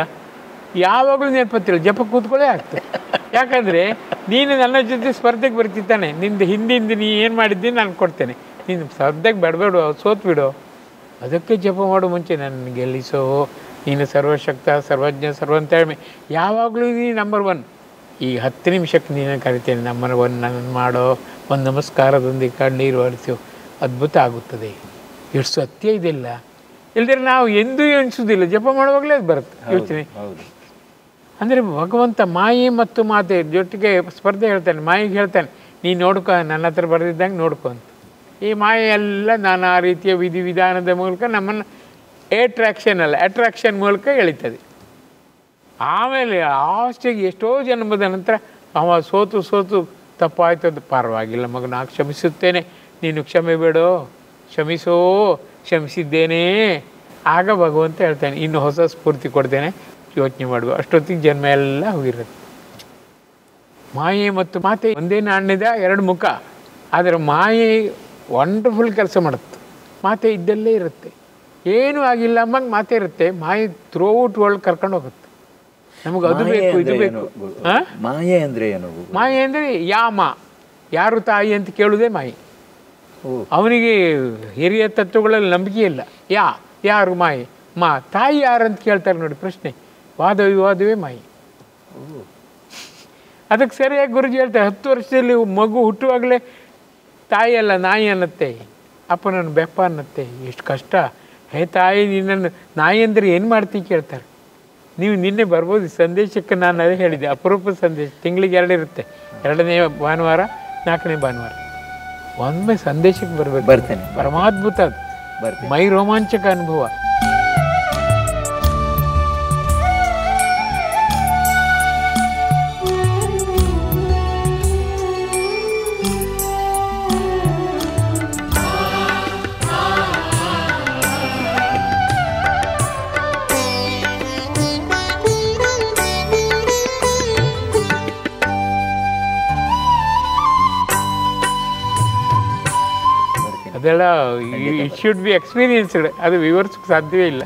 ಯಾವಾಗಲೂ ನೆನಪತ್ತಿಲ್ಲ. ಜಪಕ್ಕೆ ಕೂತ್ಕೊಳ್ಳೇ ಆಗ್ತದೆ. ಯಾಕಂದರೆ ನೀನು ನನ್ನ ಜೊತೆ ಸ್ಪರ್ಧೆಗೆ ಬರ್ತಿದ್ದಾನೆ. ನಿಂದು ಹಿಂದಿಂದ ನೀ ಏನು ಮಾಡಿದ್ದೀನಿ ನಾನು ಕೊಡ್ತೇನೆ. ನೀನು ಸ್ಪರ್ಧೆಗೆ ಬೇಡಬೇಡು, ಸೋತು ಬಿಡು. ಅದಕ್ಕೆ ಜಪ ಮಾಡೋ ಮುಂಚೆ ನನ್ನ ಗೆಲ್ಲಿಸೋ, ನೀನು ಸರ್ವಶಕ್ತ, ಸರ್ವಜ್ಞ, ಸರ್ವಂತಾಳ್ಮೆ, ಯಾವಾಗಲೂ ನೀನು ನಂಬರ್ 1. ಈ 10 ನಿಮಿಷಕ್ಕೆ ನೀನು ಕರಿತೇನೆ ನಂಬರ್ 1 ನನ್ನನ್ನು ಮಾಡೋ. ಒಂದು ನಮಸ್ಕಾರದೊಂದಿಗೆ ಕಣ್ಣೀರು ಹರಿಸು, ಅದ್ಭುತ ಆಗುತ್ತದೆ. ಎಷ್ಟು ಸತ್ಯ ಇದೆಲ್ಲ. ಇಲ್ದಿರೆ ನಾವು ಎಂದೂ ಎಣಿಸೋದಿಲ್ಲ. ಜಪ ಮಾಡುವಾಗಲೇ ಅದು ಬರುತ್ತೆ ಯೋಚನೆ. ಅಂದರೆ ಭಗವಂತ ಮಾಯೆ ಮತ್ತು ಮಾತೆ ಜೊತೆಗೆ ಸ್ಪರ್ಧೆ ಹೇಳ್ತಾನೆ. ಮಾಯಿಗೆ ಹೇಳ್ತಾನೆ, ನೀನು ನೋಡ್ಕೊ, ನನ್ನ ಹತ್ರ ಬರೆದಿದ್ದಂಗೆ ನೋಡ್ಕೊ ಅಂತ. ಈ ಮಾಯೆ ಎಲ್ಲ ನಾನಾ ರೀತಿಯ ವಿಧಾನದ ಮೂಲಕ ನಮ್ಮನ್ನು ಅಟ್ರಾಕ್ಷನ್ ಮೂಲಕ ಎಳಿತದೆ. ಆಮೇಲೆ ಲಾಸ್ಟಿಗೆ ಎಷ್ಟೋ ಜನ್ಮದ ನಂತರ ಅವ ಸೋತು ತಪ್ಪಾಯ್ತದ್ದು, ಪರವಾಗಿಲ್ಲ ಮಗ, ನಾನು ಕ್ಷಮಿಸುತ್ತೇನೆ, ನೀನು ಕ್ಷಮೆ ಬೇಡೋ, ಕ್ಷಮಿಸೋ, ಕ್ಷಮಿಸಿದ್ದೇನೆ. ಆಗ ಭಗವಂತ ಹೇಳ್ತಾನೆ, ಇನ್ನು ಹೊಸ ಸ್ಫೂರ್ತಿ ಕೊಡ್ತೇನೆ, ಯೋಚನೆ ಮಾಡುವ. ಅಷ್ಟೊತ್ತಿಗೆ ಜನ್ಮ ಎಲ್ಲ ಹೋಗಿರುತ್ತೆ. ಮಾಯೆ ಮತ್ತು ಮಾತೆ ಒಂದೇ ನಾಣ್ಯದ 2 ಮುಖ. ಆದರೆ ಮಾಯೆ ವಂಡರ್ಫುಲ್ ಕೆಲಸ ಮಾಡುತ್ತೆ, ಮಾತೆ ಇದ್ದಲ್ಲೇ ಇರುತ್ತೆ. ಏನೂ ಆಗಿಲ್ಲ ಅಮ್ಮಂಗೆ ಮಾತೆ ಇರುತ್ತೆ. ಮಾಯೆ ಥ್ರೂಔಟ್ ವರ್ಲ್ಡ್ ಕರ್ಕೊಂಡು ಹೋಗುತ್ತೆ. ನಮಗೆ ಅದು ಬೇಕು, ಇದು ಬೇಕು. ಮಾಯೆ ಅಂದರೆ ಏನು? ಮಾಯೆ ಅಂದರೆ ಯಾಮ, ಯಾರು ತಾಯಿ ಅಂತ ಕೇಳುವುದೇ ಮಾಯೆ. ಅವನಿಗೆ ಹಿರಿಯ ತತ್ವಗಳಲ್ಲಿ ನಂಬಿಕೆ ಇಲ್ಲ. ಯಾರು ಮಾಯೆ? ತಾಯಿ ಯಾರು ಅಂತ ಕೇಳ್ತಾರೆ ನೋಡಿ ಪ್ರಶ್ನೆ. ವಾದ ವಿವಾದವೇ ಮಾಯೆ. ಅದಕ್ಕೆ ಸರಿಯಾಗಿ ಗುರುಜಿ ಹೇಳ್ತಾರೆ, 10 ವರ್ಷದಲ್ಲಿ ಮಗು ಹುಟ್ಟುವಾಗಲೇ ತಾಯಿ ಅಲ್ಲ ನಾಯಿ ಅನ್ನತ್ತೆ, ಅಪ್ಪನನ್ನು ಬೆಪ್ಪ ಅನ್ನತ್ತೆ. ಎಷ್ಟು ಕಷ್ಟ. ಹೇ ತಾಯಿ, ನಿನ್ನನ್ನು ನಾಯಿ ಅಂದರೆ ಏನು ಮಾಡ್ತೀವಿ ಕೇಳ್ತಾರೆ. ನೀವು ನಿನ್ನೆ ಬರ್ಬೋದು ಸಂದೇಶಕ್ಕೆ. ನಾನು ಅದೇ ಹೇಳಿದ್ದೆ, ಅಪರೂಪದ ಸಂದೇಶ. ತಿಂಗಳಿಗೆ 2 ಇರುತ್ತೆ, 2ನೇ ಭಾನುವಾರ, 4ನೇ ಭಾನುವಾರ. ಒಮ್ಮೆ ಸಂದೇಶಕ್ಕೆ ಬರಬೇಕು. ಬರ್ತೇನೆ. ಪರಮಾದ್ಭುತ ಅದು. ಮೈ ರೋಮಾಂಚಕ ಅನುಭವ. ಅದೆಲ್ಲ ಇಟ್ ಶುಡ್ ಬಿ ಎಕ್ಸ್ಪೀರಿಯನ್ಸ್ಡ್. ಅದು ವಿವರಿಸೋಕ್ಕೆ ಸಾಧ್ಯವೇ ಇಲ್ಲ.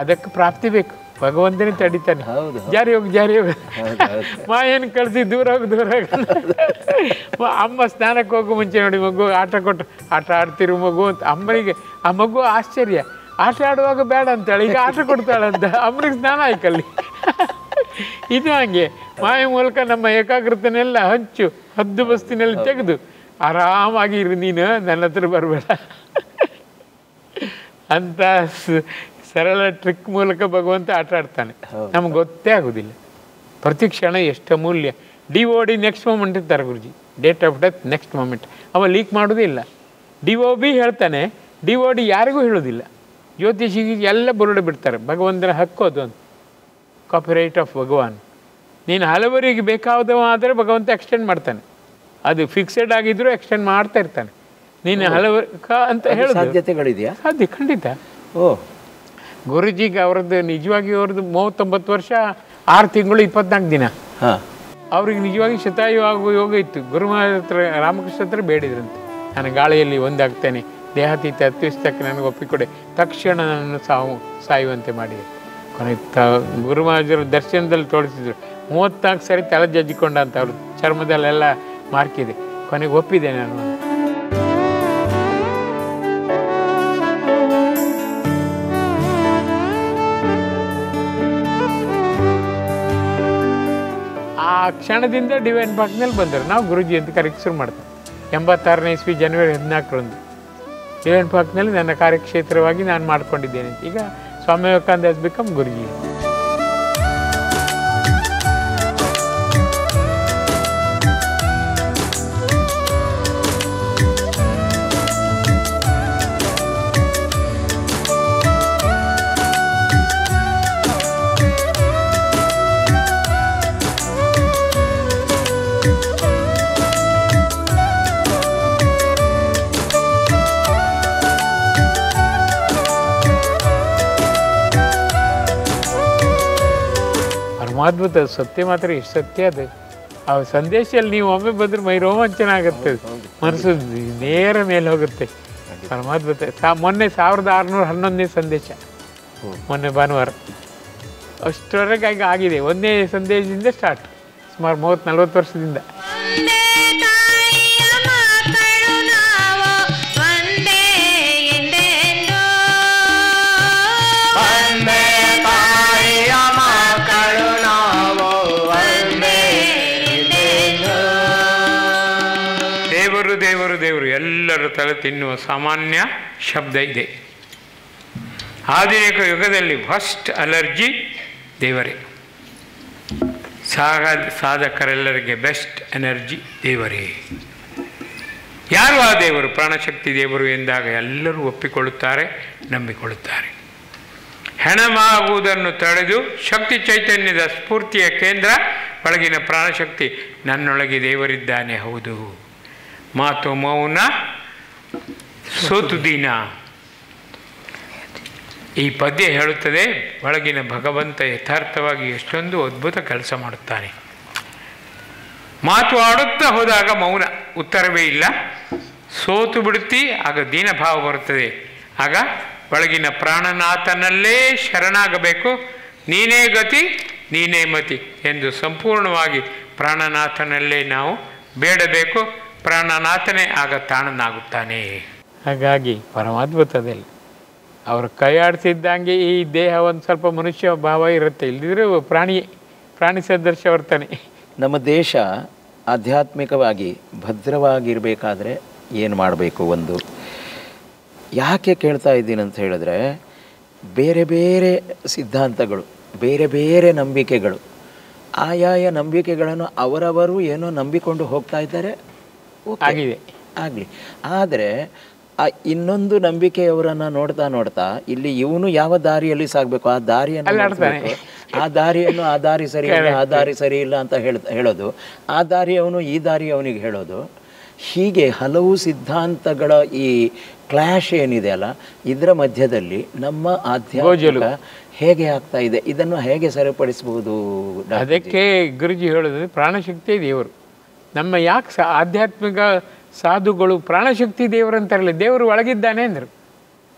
ಅದಕ್ಕೆ ಪ್ರಾಪ್ತಿ ಬೇಕು. ಭಗವಂತನೇ ತಡಿತಾನೆ. ಜಾರಿ ಹೋಗಿ ಮಾಯನ್ ಕಳಿಸಿ ದೂರ ಹೋಗಿ. ಅಮ್ಮ ಸ್ನಾನಕ್ಕೆ ಹೋಗೋ ಮುಂಚೆ ನೋಡಿ, ಮಗು ಆಟ ಕೊಟ್ಟು ಆಟ ಆಡ್ತಿರೋ ಮಗು ಅಂತ ಅಮ್ಮನಿಗೆ. ಆ ಮಗು ಆಶ್ಚರ್ಯ, ಆಟ ಆಡುವಾಗ ಬೇಡ ಅಂತಾಳೆ, ಈಗ ಆಟ ಕೊಡ್ತಾಳಂತ. ಅಮ್ಮನಿಗೆ ಸ್ನಾನ ಆಯ್ಕಲ್ಲಿ. ಇದು ಹಂಗೆ ಮಾಯ ಮೂಲಕ ನಮ್ಮ ಏಕಾಗ್ರತೆನೆಲ್ಲ ಹದ್ದು ಬಸ್ತಿನಲ್ಲಿ ತೆಗೆದು ಆರಾಮಾಗಿರು, ನೀನು ನನ್ನ ಹತ್ರ ಬರಬೇಡ ಅಂತ ಸರಳ ಟ್ರಿಕ್ ಮೂಲಕ ಭಗವಂತ ಆಟ ಆಡ್ತಾನೆ. ನಮ್ಗೆ ಗೊತ್ತೇ ಆಗೋದಿಲ್ಲ ಪ್ರತಿ ಕ್ಷಣ ಎಷ್ಟು ಅಮೂಲ್ಯ. DOD ನೆಕ್ಸ್ಟ್ ಮೂಮೆಂಟ್ ಇರ್ತಾರೆ Guruji, date of death next moment. ಅವ ಲೀಕ್ ಮಾಡೋದೇ ಇಲ್ಲ. DOB ಹೇಳ್ತಾನೆ, DOD ಯಾರಿಗೂ ಹೇಳೋದಿಲ್ಲ. ಜ್ಯೋತಿಷಿಗೆ ಎಲ್ಲ ಬುರುಡೆ ಬಿಡ್ತಾರೆ. ಭಗವಂತನ ಹಕ್ಕು ಅದು ಅಂತ, ಕಾಪಿರೈಟ್ ಆಫ್ ಭಗವಾನ್. ನೀನು ಹಲವರಿಗೆ ಬೇಕಾದವ ಆದರೆ ಭಗವಂತ ಎಕ್ಸ್ಟೆಂಡ್ ಮಾಡ್ತಾನೆ. ಅದು ಫಿಕ್ಸೆಡ್ ಆಗಿದ್ರೂ ಎಕ್ಸ್ಟೆಂಡ್ ಮಾಡ್ತಾ ಇರ್ತಾನೆ. ನೀನು ಹಲವರು ಅಂತ ಹೇಳೋದು ಸಾಧ್ಯತೆಗಳಿದೆಯಾ? ಸಾಧ್ಯ, ಖಂಡಿತ. ಗುರುಜಿಗೆ ಅವ್ರದ್ದು ನಿಜವಾಗಿ 39 ವರ್ಷ 6 ತಿಂಗಳು 24 ದಿನ. ಅವ್ರಿಗೆ ನಿಜವಾಗಿ ಶತಾಯು ಆಗುವ ಯೋಗ ಇತ್ತು. ಗುರುಮಹಾರಾಜ್ ಹತ್ರ, ರಾಮಕೃಷ್ಣ ಹತ್ರ ಬೇಡಿದ್ರಂತೆ, ನಾನು ಗಾಳಿಯಲ್ಲಿ ಒಂದಾಗ್ತೇನೆ, ದೇಹಾತೀತ ಅತ್ಯುಸ್ತಕ್ಕೆ ನನಗೆ ಒಪ್ಪಿಕೊಡೆ, ತಕ್ಷಣ ನನ್ನನ್ನು ಸಾಯುವಂತೆ ಮಾಡಿದೆ. ಕೊನೆ ಗುರುಮಹಾರಾಜರ ದರ್ಶನದಲ್ಲಿ ತೋರಿಸಿದ್ರು. 34 ಸರಿ ತಲೆ ಜಜ್ಜಿಕೊಂಡ ಅಂತ. ಅವ್ರ ಚರ್ಮದಲ್ಲೆಲ್ಲ ಮಾರ್ಕಿದೆ. ಕೊನೆಗೆ ಒಪ್ಪಿದೆ ನಾನು. ಆ ಕ್ಷಣದಿಂದ ಡಿವೈನ್ ಪಾರ್ಕ್ನಲ್ಲಿ ಬಂದರು. ನಾವು ಗುರುಜಿ ಅಂತ ಕರೆಕ್ಟ್ ಶುರು ಮಾಡ್ತೇವೆ. 86ನೇ ಇಸ್ವಿ ಜನವರಿ 14ರಂದು ಡಿವೈನ್ ಪಾರ್ಕ್ನಲ್ಲಿ ನನ್ನ ಕಾರ್ಯಕ್ಷೇತ್ರವಾಗಿ ನಾನು ಮಾಡ್ಕೊಂಡಿದ್ದೇನೆ. ಈಗ ಸ್ವಾಮಿ ವಿವೇಕಾನಂದ ಹ್ಯಾಸ್ ಬಿಕಮ್ ಗುರುಜಿ. ಅದ್ಭುತ ಸತ್ಯ ಮಾತ್ರ ಎಷ್ಟು ಸತ್ಯ ಅದು. ಆ ಸಂದೇಶದಲ್ಲಿ ನೀವು ಒಮ್ಮೆ ಬಂದರೆ ಮೈ ರೋಮಾಂಚನ ಆಗುತ್ತೆ, ಮನಸ್ಸು ನೇರ ಮೇಲೆ ಹೋಗುತ್ತೆ. ಪರಮಾದ್ಭುತ. ಮೊನ್ನೆ 1611ನೇ ಸಂದೇಶ, ಮೊನ್ನೆ ಭಾನುವಾರ. ಅಷ್ಟರವರೆಗೆ ಈಗ ಆಗಿದೆ. ಒಂದೇ ಸಂದೇಶದಿಂದ ಸ್ಟಾರ್ಟ್, ಸುಮಾರು 30-40 ವರ್ಷದಿಂದ. ದೇವರು ಎಲ್ಲರೂ ತಲೆ ತಿನ್ನುವ ಸಾಮಾನ್ಯ ಶಬ್ದ ಇದೆ. ಆಧುನಿಕ ಯುಗದಲ್ಲಿ ಫಸ್ಟ್ ಅಲರ್ಜಿ ದೇವರೇ. ಸಾಧಕರೆಲ್ಲರಿಗೆ ಬೆಸ್ಟ್ ಎನರ್ಜಿ ದೇವರೇ. ಯಾರು ಆ ದೇವರು? ಪ್ರಾಣಶಕ್ತಿ ದೇವರು ಎಂದಾಗ ಎಲ್ಲರೂ ಒಪ್ಪಿಕೊಳ್ಳುತ್ತಾರೆ, ನಂಬಿಕೊಳ್ಳುತ್ತಾರೆ. ಹೆಣಮಾಗುವುದನ್ನು ತಡೆದು ಶಕ್ತಿ ಚೈತನ್ಯದ ಸ್ಫೂರ್ತಿಯ ಕೇಂದ್ರ ಒಳಗಿನ ಪ್ರಾಣಶಕ್ತಿ. ನನ್ನೊಳಗೆ ದೇವರಿದ್ದಾನೆ, ಹೌದು. ಮಾತು ಮೌನ ಸೋತು ದೀನ. ಈ ಪದ್ಯ ಹೇಳುತ್ತದೆ, ಒಳಗಿನ ಭಗವಂತ ಯಥಾರ್ಥವಾಗಿ ಎಷ್ಟೊಂದು ಅದ್ಭುತ ಕೆಲಸ ಮಾಡುತ್ತಾನೆ. ಮಾತು ಆಡುತ್ತಾ ಹೋದಾಗ ಮೌನ, ಉತ್ತರವೇ ಇಲ್ಲ, ಸೋತು ಬಿಡುತ್ತಿ, ಆಗ ದೀನಭಾವ ಬರುತ್ತದೆ. ಆಗ ಒಳಗಿನ ಪ್ರಾಣನಾಥನಲ್ಲೇ ಶರಣಾಗಬೇಕು. ನೀನೇ ಗತಿ ನೀನೇ ಮತಿ ಎಂದು ಸಂಪೂರ್ಣವಾಗಿ ಪ್ರಾಣನಾಥನಲ್ಲೇ ನಾವು ಬೇಡಬೇಕು. ಪ್ರಾಣನಾಥನೇ ಆಗ ತಾಣನಾಗುತ್ತಾನೆ. ಹಾಗಾಗಿ ಪರಮಾದ್ಭುತದಲ್ಲಿ ಅವರು ಕೈಯಾಡಿಸಿದ್ದಂಗೆ ಈ ದೇಹ ಒಂದು ಸ್ವಲ್ಪ ಮನುಷ್ಯ ಭಾವ ಇರುತ್ತೆ, ಇಲ್ಲದಿದ್ರೆ ಪ್ರಾಣಿ ಸದೃಶ ವರ್ತನೆ. ನಮ್ಮ ದೇಶ ಆಧ್ಯಾತ್ಮಿಕವಾಗಿ ಭದ್ರವಾಗಿರಬೇಕಾದ್ರೆ ಏನು ಮಾಡಬೇಕು? ಒಂದು ಯಾಕೆ ಕೇಳ್ತಾ ಇದ್ದೀನಿ ಅಂತ ಹೇಳಿದ್ರೆ, ಬೇರೆ ಬೇರೆ ಸಿದ್ಧಾಂತಗಳು, ಬೇರೆ ಬೇರೆ ನಂಬಿಕೆಗಳು, ಆಯಾಯ ನಂಬಿಕೆಗಳನ್ನು ಅವರವರು ಏನೋ ನಂಬಿಕೊಂಡು ಹೋಗ್ತಾ ಇದ್ದಾರೆ, ಆಗಿದೆ ಆಗಲಿ. ಆದರೆ ಇನ್ನೊಂದು ನಂಬಿಕೆಯವರನ್ನು ನೋಡ್ತಾ ನೋಡ್ತಾ ಇಲ್ಲಿ ಇವನು ಯಾವ ದಾರಿಯಲ್ಲಿ ಸಾಗಬೇಕು ಆ ದಾರಿಯನ್ನು ಆ ದಾರಿ ಸರಿ ಇಲ್ಲ, ಆ ದಾರಿ ಸರಿ ಇಲ್ಲ ಅಂತ ಹೇಳೋದು, ಆ ದಾರಿ ಅವನು ಈ ದಾರಿ ಅವನಿಗೆ ಹೇಳೋದು. ಹೀಗೆ ಹಲವು ಸಿದ್ಧಾಂತಗಳ ಈ ಕ್ಲಾಶ್ ಏನಿದೆ ಅಲ್ಲ, ಇದರ ಮಧ್ಯದಲ್ಲಿ ನಮ್ಮ ಆಧ್ಯಾತ್ಮಿಕ ಹೇಗೆ ಆಗ್ತಾ ಇದೆ, ಇದನ್ನು ಹೇಗೆ ಸರಿಪಡಿಸಬಹುದು? ಅದಕ್ಕೆ ಗುರುಜಿ ಹೇಳೋದು ಪ್ರಾಣಶಕ್ತಿ ದೇವರು. ನಮ್ಮ ಯಾಕೆ ಆಧ್ಯಾತ್ಮಿಕ ಸಾಧುಗಳು ಪ್ರಾಣಶಕ್ತಿ ದೇವರು ಅಂತಾರಲ್ಲ, ದೇವರು ಒಳಗಿದ್ದಾನೆ ಅಂದರು.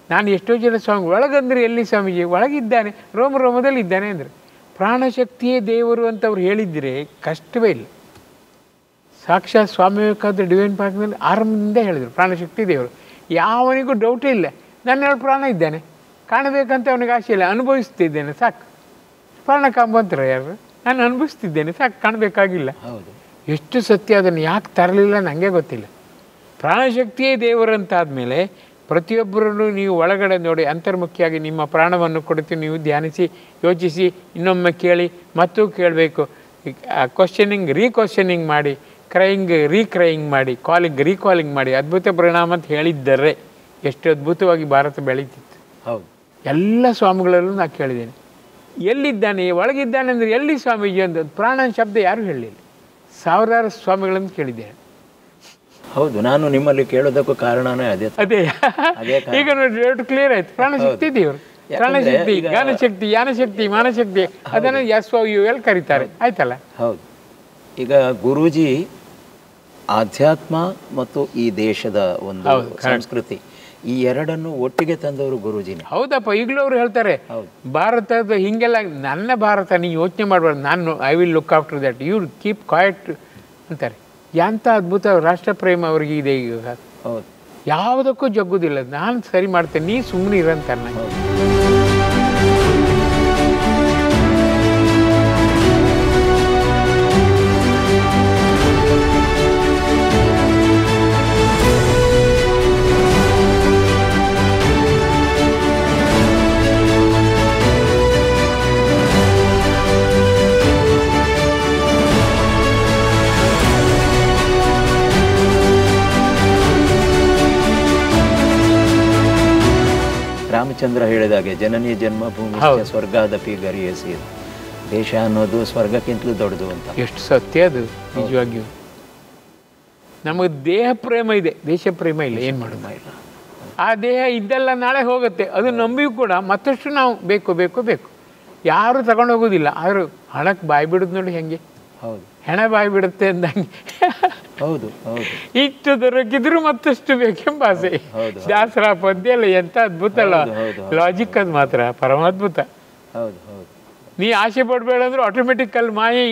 ನಾನು ಎಷ್ಟೋ ಜನ ಸ್ವಾಮಿ ಒಳಗಂದ್ರೆ ಎಲ್ಲಿ ಸ್ವಾಮೀಜಿ? ಒಳಗಿದ್ದಾನೆ, ರೋಮದಲ್ಲಿ ಇದ್ದಾನೆ ಅಂದರು. ಪ್ರಾಣಶಕ್ತಿಯೇ ದೇವರು ಅಂತ ಅವ್ರು ಹೇಳಿದರೆ ಕಷ್ಟವೇ ಇಲ್ಲ. ಸಾಕ್ಷಾತ್ ಸ್ವಾಮಿ ವಿವೇಕಾನಂದ ಡಿವೈನ್ ಪಾರ್ಕ್ನಲ್ಲಿ ಆರಂಭದಿಂದ ಹೇಳಿದರು ಪ್ರಾಣಶಕ್ತಿ ದೇವರು. ಯಾವನಿಗೂ ಡೌಟೇ ಇಲ್ಲ, ನನ್ನಲ್ಲಿ ಪ್ರಾಣ ಇದ್ದಾನೆ, ಕಾಣಬೇಕಂತ ಅವನಿಗೆ ಆಸೆ ಇಲ್ಲ, ಅನುಭವಿಸ್ತಿದ್ದೇನೆ ಸಾಕು. ಪ್ರಾಣ ಕಾಂಬಂತಾರೆ ಯಾರು? ನಾನು ಅನುಭವಿಸ್ತಿದ್ದೇನೆ ಸಾಕು, ಕಾಣಬೇಕಾಗಿಲ್ಲ. ಹೌದು, ಎಷ್ಟು ಸತ್ಯ. ಅದನ್ನು ಯಾಕೆ ತರಲಿಲ್ಲ ನನಗೆ ಗೊತ್ತಿಲ್ಲ. ಪ್ರಾಣಶಕ್ತಿಯೇ ದೇವರಂತಾದಮೇಲೆ ಪ್ರತಿಯೊಬ್ಬರನ್ನು ನೀವು ಒಳಗಡೆ ನೋಡಿ ಅಂತರ್ಮುಖಿಯಾಗಿ ನಿಮ್ಮ ಪ್ರಾಣವನ್ನು ಕೊಡುತ್ತೀವಿ. ನೀವು ಧ್ಯಾನಿಸಿ, ಯೋಚಿಸಿ, ಇನ್ನೊಮ್ಮೆ ಕೇಳಿ, ಮತ್ತೂ ಕೇಳಬೇಕು. ಕ್ವಶನಿಂಗ್ ರೀಕ್ವಶನಿಂಗ್ ಮಾಡಿ, ಕ್ರೈಯಿಂಗ್ ಮಾಡಿ, ರೀಕಾಲಿಂಗ್ ಮಾಡಿ, ಅದ್ಭುತ ಪರಿಣಾಮ ಅಂತ ಹೇಳಿದ್ದರೆ ಎಷ್ಟು ಅದ್ಭುತವಾಗಿ ಭಾರತ ಬೆಳೀತಿತ್ತು. ಹೌದು, ಎಲ್ಲ ಸ್ವಾಮಿಗಳಲ್ಲೂ ನಾನು ಕೇಳಿದ್ದೇನೆ. ಎಲ್ಲಿದ್ದಾನೆ, ಒಳಗಿದ್ದಾನೆ ಅಂದರೆ ಎಲ್ಲಿ ಸ್ವಾಮೀಜಿ ಅಂದ ಪ್ರಾಣ ಶಬ್ದ ಯಾರೂ ಹೇಳಲಿಲ್ಲ. ಸಾವಿರಾರು ಸ್ವಾಮಿಗಳನ್ನು ಕೇಳಿದ್ದೇನೆ. ಹೌದು, ನಾನು ನಿಮ್ಮಲ್ಲಿ ಕೇಳೋದಕ್ಕೂ ಕಾರಣನೇ ಅದೇ. ಈಗ ನೋಡಿ ಎರಡು ಕ್ಲಿಯರ್ ಆಯ್ತು. ಪ್ರಾಣಶಕ್ತಿ ದೇವರು, ಪ್ರಾಣಶಕ್ತಿ, ಜ್ಞಾನಶಕ್ತಿ, ಯಾನಶಕ್ತಿ, ಮಾನಶಕ್ತಿ, ಅದನ್ನು SOUL ಕರೀತಾರೆ. ಆಯ್ತಲ್ಲ? ಹೌದು. ಈಗ ಗುರೂಜಿ ಆಧ್ಯಾತ್ಮ ಮತ್ತು ಈ ದೇಶದ ಒಂದು ಸಂಸ್ಕೃತಿ, ಈ ಎರಡನ್ನು ಒಟ್ಟಿಗೆ ತಂದವರು ಗುರೂಜಿನೇ. ಹೌದಪ್ಪ. ಈಗಲೂ ಅವರು ಹೇಳ್ತಾರೆ ಭಾರತದ ಹಿಂಗೆಲ್ಲ, ನನ್ನ ಭಾರತ ನೀನು ಯೋಚನೆ ಮಾಡಬಾರ್ದು, ನಾನು I will look after that, you keep quiet ಅಂತಾರೆ. ಎಂಥ ಅದ್ಭುತ ರಾಷ್ಟ್ರ ಪ್ರೇಮ ಅವ್ರಿಗೆ ಇದೆ ಈಗ. ಹೌದು. ಯಾವುದಕ್ಕೂ ಜಗ್ಗುದಿಲ್ಲ, ನಾನು ಸರಿ ಮಾಡ್ತೇನೆ, ನೀ ಸುಮ್ಮನೆ ಇರಂತಾನೆ. ರಾಮಚಂದ್ರ ಹೇಳಿದಾಗೆ ಜನನೀಯ ಜನ್ಮಭೂಮಿ ಸ್ವರ್ಗಾದಪಿ ಗರಿಯಸಿ, ದೇಶ ಅನ್ನೋದು ಸ್ವರ್ಗಕ್ಕಿಂತಲೂ ದೊಡ್ಡದು ಅಂತ. ಎಷ್ಟು ಸತ್ಯ ಅದು ನಿಜವಾಗಿಯೂ. ನಮಗೆ ದೇಹ ಪ್ರೇಮ ಇದೆ, ದೇಶ ಪ್ರೇಮ ಇಲ್ಲ, ಏನು ಮಾಡೋದು ಇಲ್ಲ. ಆ ದೇಹ ಇದ್ದೆಲ್ಲ ನಾಳೆ ಹೋಗುತ್ತೆ, ಅದು ನಂಬಿಯೂ ಕೂಡ ಮತ್ತಷ್ಟು ನಾವು ಬೇಕು ಬೇಕು ಬೇಕು, ಯಾರು ತಗೊಂಡೋಗೋದಿಲ್ಲ. ಆದರೂ ಹಣಕ್ಕೆ ಬಾಯಿ ಬಿಡೋದು ನೋಡಿ ಹೆಂಗೆ. ಹೌದು, ಹೆಣ ಬಾಯಿ ಬಿಡುತ್ತೆ ಅಂದಂಗೆ. ಹೌದು ಹೌದು. ಇಷ್ಟು ದೊರಕಿದ್ರು ಮತ್ತಷ್ಟು ಬೇಕೆಂಬ ಆಸೆ. ದಾಸರ ಪದ್ಯ ಎಲ್ಲ ಎಂಥ ಅದ್ಭುತ ಅಲ್ಲ, ಲಾಜಿಕ್ ಅದು ಮಾತ್ರ ಪರಮಾದ್ಭುತ. ಹೌದು ಹೌದು. ನೀ ಆಸೆ ಪಡಬೇಡ ಅಂದ್ರೆ ಆಟೋಮೆಟಿಕಲ್ ಮಾಯೆ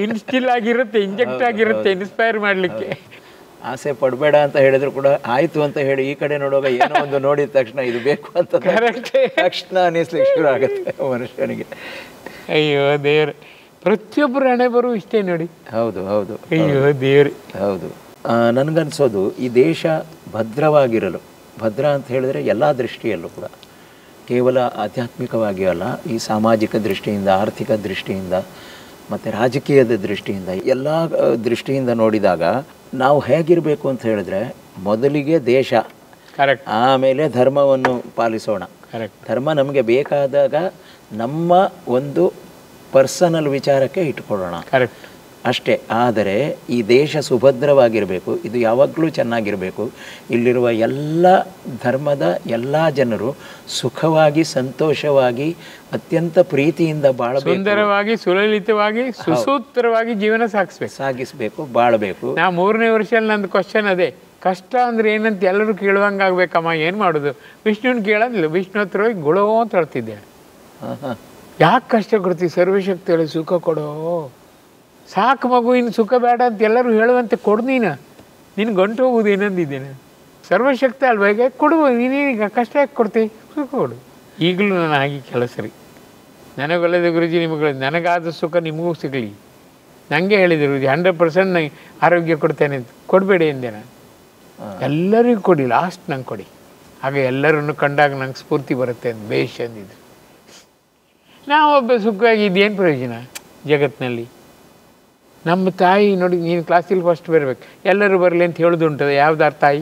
ಇನ್ಸ್ಟಿಲ್ ಆಗಿರುತ್ತೆ, ಇಂಜೆಕ್ಟ್ ಆಗಿರುತ್ತೆ ಇನ್ಸ್ಪೈರ್ ಮಾಡಲಿಕ್ಕೆ. ಆಸೆ ಪಡಬೇಡ ಅಂತ ಹೇಳಿದ್ರು ಕೂಡ ಆಯ್ತು ಅಂತ ಹೇಳಿ ಈ ಕಡೆ ನೋಡುವಾಗ ಏನೋ ಒಂದು ನೋಡಿದ ತಕ್ಷಣ ಇದು ಬೇಕು ಅಂತ ತಕ್ಷಣ ಅನ್ನಿಸ್ಲಿಕ್ಕೆ ಶುರು ಆಗುತ್ತೆ ಮನುಷ್ಯನಿಗೆ. ಅಯ್ಯೋ ದೇವ್ರೆ, ಪ್ರತಿಯೊಬ್ಬರು ಹಣೆ ಬರು ಇಷ್ಟೇ ನೋಡಿ. ಹೌದು ಹೌದು. ಅಯ್ಯೋ ದೇವ್ರೆ. ಹೌದು. ನನಗನ್ಸೋದು ಈ ದೇಶ ಭದ್ರವಾಗಿರಲು, ಭದ್ರ ಅಂತ ಹೇಳಿದ್ರೆ ಎಲ್ಲ ದೃಷ್ಟಿಯಲ್ಲೂ ಕೂಡ, ಕೇವಲ ಆಧ್ಯಾತ್ಮಿಕವಾಗಿ ಅಲ್ಲ, ಈ ಸಾಮಾಜಿಕ ದೃಷ್ಟಿಯಿಂದ, ಆರ್ಥಿಕ ದೃಷ್ಟಿಯಿಂದ ಮತ್ತು ರಾಜಕೀಯದ ದೃಷ್ಟಿಯಿಂದ, ಎಲ್ಲ ದೃಷ್ಟಿಯಿಂದ ನೋಡಿದಾಗ ನಾವು ಹೇಗಿರಬೇಕು ಅಂತ ಹೇಳಿದ್ರೆ, ಮೊದಲಿಗೆ ದೇಶ, ಕರೆಕ್ಟ್, ಆಮೇಲೆ ಧರ್ಮವನ್ನು ಪಾಲಿಸೋಣ. ಕರೆಕ್ಟ್. ಧರ್ಮ ನಮಗೆ ಬೇಕಾದಾಗ ನಮ್ಮ ಒಂದು ಪರ್ಸನಲ್ ವಿಚಾರಕ್ಕೆ ಇಟ್ಕೊಳ್ಳೋಣ, ಕರೆಕ್ಟ್ ಅಷ್ಟೇ. ಆದರೆ ಈ ದೇಶ ಸುಭದ್ರವಾಗಿರಬೇಕು, ಇದು ಯಾವಾಗಲೂ ಚೆನ್ನಾಗಿರಬೇಕು, ಇಲ್ಲಿರುವ ಎಲ್ಲ ಧರ್ಮದ ಎಲ್ಲ ಜನರು ಸುಖವಾಗಿ ಸಂತೋಷವಾಗಿ ಅತ್ಯಂತ ಪ್ರೀತಿಯಿಂದ ಬಾಳಬೇಕು, ಸುಂದರವಾಗಿ ಸುಲಲಿತವಾಗಿ ಸುಸೂತ್ರವಾಗಿ ಜೀವನ ಸಾಗಿಸಬೇಕು, ಬಾಳಬೇಕು. ನಾ 3ನೇ ವರ್ಷದಲ್ಲಿ ನಂದು ಕ್ವಶನ್ ಅದೇ, ಕಷ್ಟ ಅಂದ್ರೆ ಏನಂತ ಎಲ್ಲರೂ ಕೇಳುವಂಗೆ ಆಗ್ಬೇಕಮ್ಮ, ಏನು ಮಾಡೋದು? ವಿಷ್ಣುನ ಕೇಳೋದಿಲ್ಲ, ವಿಷ್ಣು ಹತ್ರ ಹೋಗಿ ಗುಳೋ ಅಂತ ಹೇಳ್ತಿದ್ದೆ. ಯಾಕೆ ಕಷ್ಟ ಕೊಡ್ತೀವಿ? ಸರ್ವಶಕ್ತಿಯಲ್ಲಿ ಸುಖ ಕೊಡೋ, ಸಾಕು ಮಗು, ಇನ್ನು ಸುಖ ಬೇಡ ಅಂತ ಎಲ್ಲರೂ ಹೇಳುವಂತೆ ಕೊಡು, ನಿನ್ನ ಗಂಟು ಹೋಗುದು ಏನಂದಿದ್ದೇನೆ. ಸರ್ವಶಕ್ತಿ ಅಲ್ವಾ, ಈಗ ಕೊಡುವ, ನೀನೀಗ ಕಷ್ಟ ಯಾಕೆ ಕೊಡ್ತೀವಿ? ಸುಖ ಕೊಡು. ಈಗಲೂ ನಾನು ಆಗಿ ಕೆಲಸ ರೀ, ನನಗೊಳ್ಳೆದ ಗುರುಜಿ ನಿಮಗೆ, ನನಗಾದ ಸುಖ ನಿಮಗೂ ಸಿಗಲಿ. ನನಗೆ ಹೇಳಿದರು ಗುರುಜಿ 100% ಆರೋಗ್ಯ ಕೊಡ್ತೇನೆ ಅಂತ. ಕೊಡಬೇಡಿ ಎಂದೆ ನಾನು, ಎಲ್ಲರಿಗೂ ಕೊಡಿ, ಲಾಸ್ಟ್ ನಂಗೆ ಕೊಡಿ, ಆಗ ಎಲ್ಲರನ್ನು ಕಂಡಾಗ ನಂಗೆ ಸ್ಫೂರ್ತಿ ಬರುತ್ತೆ ಅಂತ ಬೇಷ್ ಅಂದಿದ್ರು. ನಾವೊಬ್ಬ ಸುಖವಾಗಿ ಇದೇನು ಪ್ರಯೋಜನ ಜಗತ್ತಿನಲ್ಲಿ? ನಮ್ಮ ತಾಯಿ ನೋಡಿ, ನೀನು ಕ್ಲಾಸಿಲ್ಲಿ ಫಸ್ಟ್ ಬರಬೇಕು, ಎಲ್ಲರೂ ಬರಲಿ ಅಂತ ಹೇಳೋದು ಉಂಟದ ಯಾವ್ದಾರು ತಾಯಿ?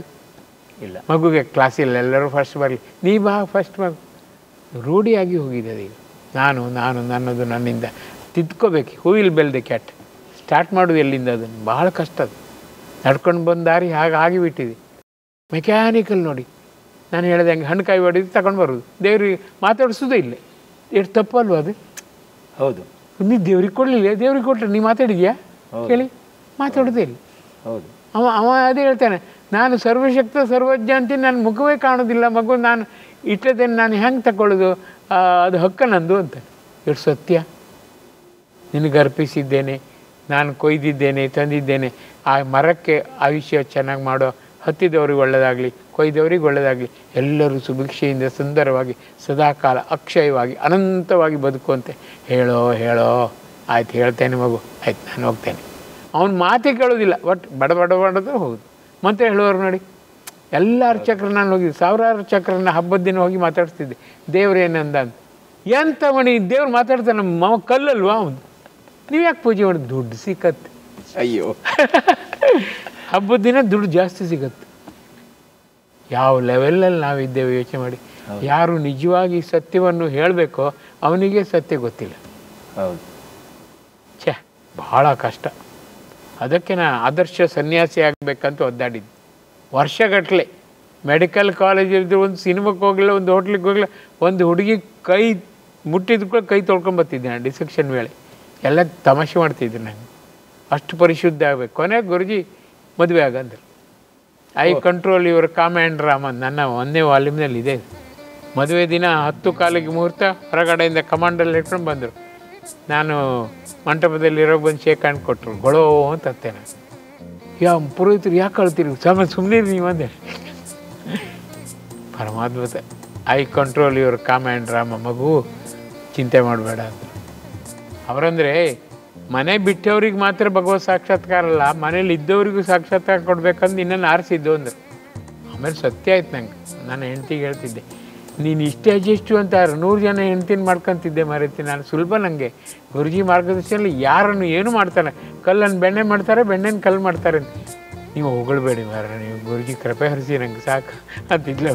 ಇಲ್ಲ. ಮಗುಗೆ ಕ್ಲಾಸಿಲ್ಲ, ಎಲ್ಲರೂ ಫಸ್ಟ್ ಬರಲಿ, ನೀ ಬಾ ಫಸ್ಟ್ ಮಗು. ರೂಢಿಯಾಗಿ ಹೋಗಿದೆ ಈಗ. ನಾನು ನನ್ನದು ನನ್ನಿಂದ ತಿದ್ಕೋಬೇಕು. Who will bell the cat. Start ಮಾಡೋದು ಎಲ್ಲಿಂದ? ಅದನ್ನು ಭಾಳ ಕಷ್ಟ. ಅದು ನಡ್ಕೊಂಡು ಬಂದ ದಾರಿ ಆಗಿಬಿಟ್ಟಿದೆ. ಮೆಕ್ಯಾನಿಕಲ್ ನೋಡಿ, ನಾನು ಹೇಳಿದೆ ಹಂಗೆ ಹಣ್ಣು ಕಾಯಿ ಹೊಡಿದು ತಗೊಂಡು ಬರೋದು, ದೇವ್ರಿಗೆ ಮಾತಾಡಿಸೋದೇ ಇಲ್ಲ. ಎಷ್ಟು ತಪ್ಪಲ್ವ ಅದು? ಹೌದು. ನೀ ದೇವ್ರಿಗೆ ಕೊಡಲಿಲ್ಲ, ದೇವ್ರಿಗೆ ಕೊಟ್ಟರೆ ನೀ ಮಾತಾಡಿದ್ಯಾ ಕೇಳಿ? ಮಾತಾಡೋದೇ ಇಲ್ಲ. ಹೌದು. ಅವ ಅದೇ ಹೇಳ್ತಾನೆ, ನಾನು ಸರ್ವಶಕ್ತ ಸರ್ವಜ್ಞ ಅಂತೀನಿ, ನನ್ನ ಮುಖವೇ ಕಾಣೋದಿಲ್ಲ, ಮಗು ನಾನು ಇಟ್ಟದೇನು ನಾನು ಹೆಂಗೆ ತಗೊಳ್ಳೋದು? ಅದು ಹಕ್ಕ ನಂದು ಅಂತ. ಎಷ್ಟು ಸತ್ಯ. ನಿನಗೆ ಅರ್ಪಿಸಿದ್ದೇನೆ, ನಾನು ಕೊಯ್ದಿದ್ದೇನೆ, ತಂದಿದ್ದೇನೆ. ಆ ಮರಕ್ಕೆ ಆಯುಷ್ಯ ಚೆನ್ನಾಗಿ ಮಾಡೋ, ಹತ್ತಿದವ್ರಿಗೆ ಒಳ್ಳೆಯದಾಗಲಿ, ಕೊಯ್ದವ್ರಿಗೆ ಒಳ್ಳೆಯದಾಗಲಿ, ಎಲ್ಲರೂ ಸುಭಿಕ್ಷೆಯಿಂದ ಸುಂದರವಾಗಿ ಸದಾಕಾಲ ಅಕ್ಷಯವಾಗಿ ಅನಂತವಾಗಿ ಬದುಕುವಂತೆ ಹೇಳೋ. ಆಯ್ತು ಹೇಳ್ತೇನೆ ಮಗು, ಆಯ್ತು ನಾನು ಹೋಗ್ತೇನೆ. ಅವನು ಮಾತೇ ಕೇಳೋದಿಲ್ಲ, ಒಟ್ಟು ಬಡದು ಹೋಗುದು. ಮಂತ್ರ ಹೇಳೋರು ನೋಡಿ, ಎಲ್ಲ ಅರ್ಚಕ್ರ ನಾನು ಹೋಗಿದ್ದೆ, ಸಾವಿರಾರು ಚಕ್ರನ ಹಬ್ಬದ ದಿನ ಹೋಗಿ ಮಾತಾಡ್ತಿದ್ದೆ. ದೇವ್ರೇನಂದ ಅಂತ. ಎಂತ ಮಣಿ ದೇವ್ರು ಮಾತಾಡ್ತಾನೆ, ನಮ್ಮ ಮಾವ ಕಲ್ಲಲ್ವಾ ಅವನು? ನೀವು ಯಾಕೆ ಪೂಜೆ ಮಾಡಿದ್? ದುಡ್ಡು ಸಿಕ್ಕತ್ತೆ. ಅಯ್ಯೋ, ಹಬ್ಬದ ದಿನ ದುಡ್ಡು ಜಾಸ್ತಿ ಸಿಗತ್ತೆ. ಯಾವ ಲೆವೆಲಲ್ಲಿ ನಾವಿದ್ದೇವೆ ಯೋಚನೆ ಮಾಡಿ. ಯಾರು ನಿಜವಾಗಿ ಸತ್ಯವನ್ನು ಹೇಳಬೇಕೋ ಅವನಿಗೆ ಸತ್ಯ ಗೊತ್ತಿಲ್ಲ. ಹೌದು. ಭಾಳ ಕಷ್ಟ. ಅದಕ್ಕೆ ನಾನು ಆದರ್ಶ ಸನ್ಯಾಸಿ ಆಗಬೇಕಂತ ಒದ್ದಾಡಿದ್ದು ವರ್ಷಗಟ್ಟಲೆ. ಮೆಡಿಕಲ್ ಕಾಲೇಜಿದ್ದು ಒಂದು ಸಿನಿಮಾಕ್ಕೆ ಹೋಗಲಿಲ್ಲ, ಒಂದು ಹೋಟ್ಲಿಗೆ ಹೋಗಲಿಲ್ಲ, ಒಂದು ಹುಡುಗಿ ಕೈ ಮುಟ್ಟಿದ ಕೂಡ ಕೈ ತೊಳ್ಕೊಂಬತ್ತಿದ್ದೆ ನಾನು ಡಿಸೆಕ್ಷನ್ ವೇಳೆ. ಎಲ್ಲ ತಮಾಷೆ ಮಾಡ್ತಿದ್ದೆ ನಾನು, ಅಷ್ಟು ಪರಿಶುದ್ಧ ಆಗಬೇಕು. ಕೊನೆಗೆ ಗುರುಜಿ ಮದುವೆ ಆಗಂದ್ರೆ, I control your calm and Ram ಅಂತ ನನ್ನ 1ನೇ ವಾಲ್ಯೂಮ್ನಲ್ಲಿ ಇದೆ. ಮದುವೆ ದಿನ 10 ಮುಹೂರ್ತ, ಹೊರಗಡೆಯಿಂದ ಕಮಾಂಡಲ್ಲಿ ಇಟ್ಕೊಂಡು ಬಂದರು. ನಾನು ಮಂಟಪದಲ್ಲಿರೋ ಬಂದು ಶೇಕ್ ಹ್ಯಾಂಡ್ ಕೊಟ್ಟರು, ಗೊಳೋ ಅಂತ ನಾನು. ಪುರೋಹಿತರು ಯಾಕೆ ಕಳ್ತೀರಿ ಸುಮ್ಮನೆ ನೀವು ಅಂದೆ. ಪರಮಾದ್ಭುತ. I control your calm and Rama, ಮಗು ಚಿಂತೆ ಮಾಡಬೇಡ ಅಂತ. ಅವರಂದರೆ ಮನೆ ಬಿಟ್ಟವ್ರಿಗೆ ಮಾತ್ರ ಭಗವತ್ ಸಾಕ್ಷಾತ್ಕಾರ ಅಲ್ಲ, ಮನೇಲಿ ಇದ್ದವ್ರಿಗೂ ಸಾಕ್ಷಾತ್ಕಾರ ಕೊಡ್ಬೇಕಂದು ನಿನ್ನನ್ನು ಆರಿಸಿದ್ದು ಅಂದರು. ಆಮೇಲೆ ಸತ್ಯ ಆಯ್ತು ನಂಗೆ. ನಾನು ಹೆಂಡ್ತಿಗೆ ಹೇಳ್ತಿದ್ದೆ, ನೀನು ಇಷ್ಟೇ ಅಡ್ಜಸ್ಟು ಅಂತ 100 ಜನ ಹೆಂಡ್ತಿನ ಮಾಡ್ಕೊತಿದ್ದೆ ಮರೀತೀನಿ ನಾನು. ಸುಲಭ ನನಗೆ ಗುರುಜಿ ಮಾರ್ಗದರ್ಶನಲ್ಲಿ ಯಾರನ್ನು ಏನು ಮಾಡ್ತಾರೆ, ಕಲ್ಲನ್ನು ಬೆಣ್ಣೆ ಮಾಡ್ತಾರೆ, ಬೆಣ್ಣೆನ ಕಲ್ಲು ಮಾಡ್ತಾರೆ. ನೀವು ಹೊಗಳ್ಬೇಡಿ ಮಾರ, ನೀವು ಗುರುಜಿ ಕೃಪೆ ಹರಿಸಿ ನಂಗೆ ಸಾಕು ಅಂತಿದ್ಲ.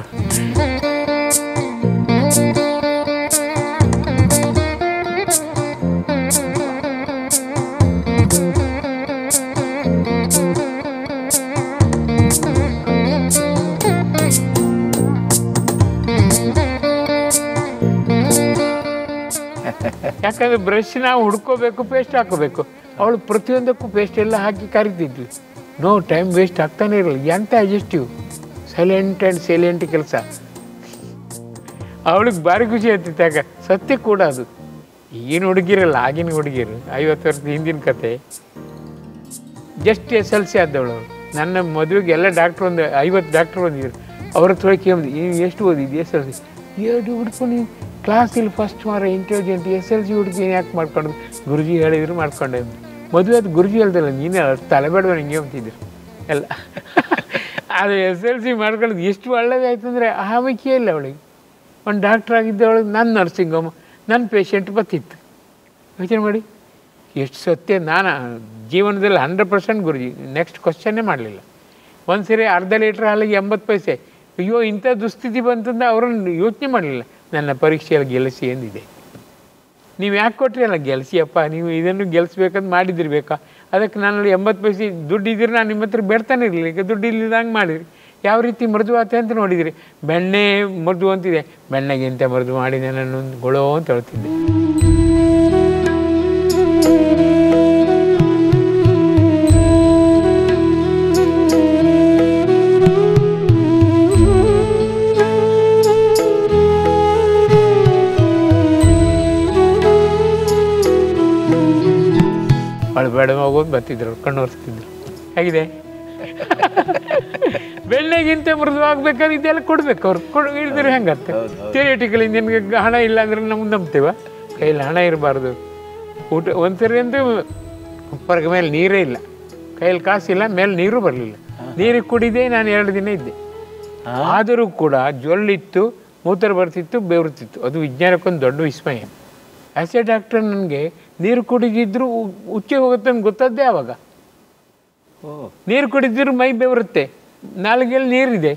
ಯಾಕಂದರೆ ಬ್ರಷ್ ನಾವು ಹುಡ್ಕೋಬೇಕು, ಪೇಸ್ಟ್ ಹಾಕೋಬೇಕು. ಅವಳು ಪ್ರತಿಯೊಂದಕ್ಕೂ ಪೇಸ್ಟ್ ಎಲ್ಲ ಹಾಕಿ ಕರಿತಿದ್ವಿ. ನೋ ಟೈಮ್ ವೇಸ್ಟ್ ಆಗ್ತಾನೆ ಇರಲ್ಲ. ಎಂಥ ಅಡ್ಜಸ್ಟಿವ್, ಸೈಲೆಂಟ್ ಆ್ಯಂಡ್ ಸೈಲೆಂಟ್ ಕೆಲಸ. ಅವಳಿಗೆ ಭಾರಿ ಖುಷಿ ಆಗ್ತಿತ್ತು. ಯಾಕೆ ಸತ್ಯ ಕೂಡ ಅದು. ಈಗಿನ ಹುಡುಗಿರಲ್ಲ, ಆಗಿನ ಹುಡುಗಿರು 50 ವರ್ಷದ ಹಿಂದಿನ ಕತೆ. Just SLC ಆದವಳು. ನನ್ನ ಮದುವೆಗೆ ಎಲ್ಲ ಡಾಕ್ಟ್ರು, ಒಂದು 50 ಡಾಕ್ಟ್ರು ಬಂದಿದ್ರು. ಅವ್ರ ಹತ್ರ ಕೇಳಿದ್ವಿ, ಎಷ್ಟು ಓದಿದ್ದು SLC? 2 ಹುಡ್ಕೊಂಡು ಕ್ಲಾಸ್ ಇಲ್ಲಿ ಫಸ್ಟ್ ಮಾರ, ಇಂಟೆಲಿಜೆಂಟ್, SLC ಹುಡುಗಿ ಯಾಕೆ ಮಾಡ್ಕೊಂಡು? ಗುರುಜಿ ಹೇಳಿದ್ರು ಮಾಡ್ಕೊಂಡೆ. ಮದುವೆ ಅದು ಗುರುಜಿ ಹೇಳ್ದಲ್ಲ, ನೀನೇ ತಲೆಬೇಡವ ಹಿಂಗೆ ಅಂತಿದ್ರು ಎಲ್ಲ. ಅದು SLC ಮಾಡ್ಕೊಳ್ಳೋದು ಎಷ್ಟು ಒಳ್ಳೇದಾಯ್ತು ಅಂದರೆ ಆಮಿಕೆ ಇಲ್ಲ ಅವಳಿಗೆ. ಒಂದು ಡಾಕ್ಟ್ರ್ ಆಗಿದ್ದವಳಿಗೆ ನನ್ನ ನರ್ಸಿಂಗ್ ಹೋಮ್, ನನ್ನ ಪೇಷಂಟ್ ಬತ್ತಿತ್ತು. ಯೋಚನೆ ಮಾಡಿ ಎಷ್ಟು ಸತ್ಯ. ನಾನು ಜೀವನದಲ್ಲಿ 100% ಗುರುಜಿ. ನೆಕ್ಸ್ಟ್ ಕ್ವಶನ್ನೇ ಮಾಡಲಿಲ್ಲ. ಒಂದು ಸರಿ ಅರ್ಧ ಲೀಟ್ರ್ ಹಾಲಿಗೆ 80 ಪೈಸೆ. ಅಯ್ಯೋ ಇಂಥ ದುಸ್ಥಿತಿ ಬಂತಂದ್ರೆ ಅವರನ್ನು ಯೋಚನೆ ಮಾಡಲಿಲ್ಲ. ನನ್ನ ಪರೀಕ್ಷೆಯಲ್ಲಿ ಗೆಲ್ಲಿಸಿ ಎಂದಿದೆ. ನೀವು ಯಾಕೆ ಕೊಟ್ಟರೆ ಅಲ್ಲ, ಗೆಲ್ಸಿಯಪ್ಪ, ನೀವು ಇದನ್ನು ಗೆಲ್ಲಿಸ್ಬೇಕಂತ ಮಾಡಿದಿರ್ಬೇಕಾ? ಅದಕ್ಕೆ ನಾನು 80 ಪೈಸೆ ದುಡ್ಡು ಇದ್ದರೆ ನಾನು ನಿಮ್ಮ ಹತ್ರ ಬೇಡ್ತಾನೆ ಇರಲಿಲ್ಲ. ಈಗ ದುಡ್ಡು ಇಲ್ಲದಂಗೆ ಮಾಡಿದ್ರಿ. ಯಾವ ರೀತಿ ಮೃದು ಆತೆ ಅಂತ ನೋಡಿದಿರಿ. ಬೆಣ್ಣೆ ಮೃದು ಅಂತಿದೆ, ಬೆಣ್ಣೆಗಿಂತ ಮೃದು ಮಾಡಿದೆ ನಾನು ಗೊಳೋ ಅಂತ ಹೇಳ್ತಿದ್ದೆ. ಅವಳು ಬೇಡ ಹೋಗೋದು ಬರ್ತಿದ್ರು, ಕಣ್ಣು ಒರೆಸ್ತಿದ್ರು. ಹೇಗಿದೆ? ಬೆಣ್ಣೆಗಿಂತ ಮೃದು ಆಗ್ಬೇಕಾದ್ರೆ ಇದೆಲ್ಲ ಕೊಡ್ಬೇಕು. ಅವ್ರು ಹಿಡಿದ್ರೆ ಹೆಂಗತ್ತೆ? ಥಿಯರಿಟಿಕಲಿ ನಿನಗೆ ಹಣ ಇಲ್ಲ ಅಂದ್ರೆ ನಮ್ಗೆ ನಂಬ್ತೀವ? ಕೈಯಲ್ಲಿ ಹಣ ಇರಬಾರ್ದು. ಊಟ ಒಂದ್ಸರಿ ಅಂತೂ ಹೊರಗೆ ಮೇಲೆ ನೀರೇ ಇಲ್ಲ, ಕೈಯಲ್ಲಿ ಕಾಸಿಲ್ಲ, ಮೇಲೆ ನೀರು ಬರಲಿಲ್ಲ. ನೀರು ಕುಡಿದೇ ನಾನು 2 ದಿನ ಇದ್ದೆ. ಆದರೂ ಕೂಡ ಜೊಲ್ಲಿತ್ತು, ಮೂತ್ರ ಬರ್ತಿತ್ತು, ಬೆವರ್ತಿತ್ತು. ಅದು ವಿಜ್ಞಾನಕ್ಕೊಂದು ದೊಡ್ಡ ವಿಸ್ಮಯ. ಆ್ಯಸ್ ಎ ಡಾಕ್ಟರ್ ನನಗೆ ನೀರು ಕುಡಿದಿದ್ರು ಉಚ್ಚೆ ಹೋಗುತ್ತೆ ಅಂತ ಗೊತ್ತದ್ದೇ ಆವಾಗ. ನೀರು ಕುಡಿದಿದ್ರು ಮೈ ಬೆವರುತ್ತೆ, ನಾಲಿಗೆಯಲ್ಲಿ ನೀರಿದೆ.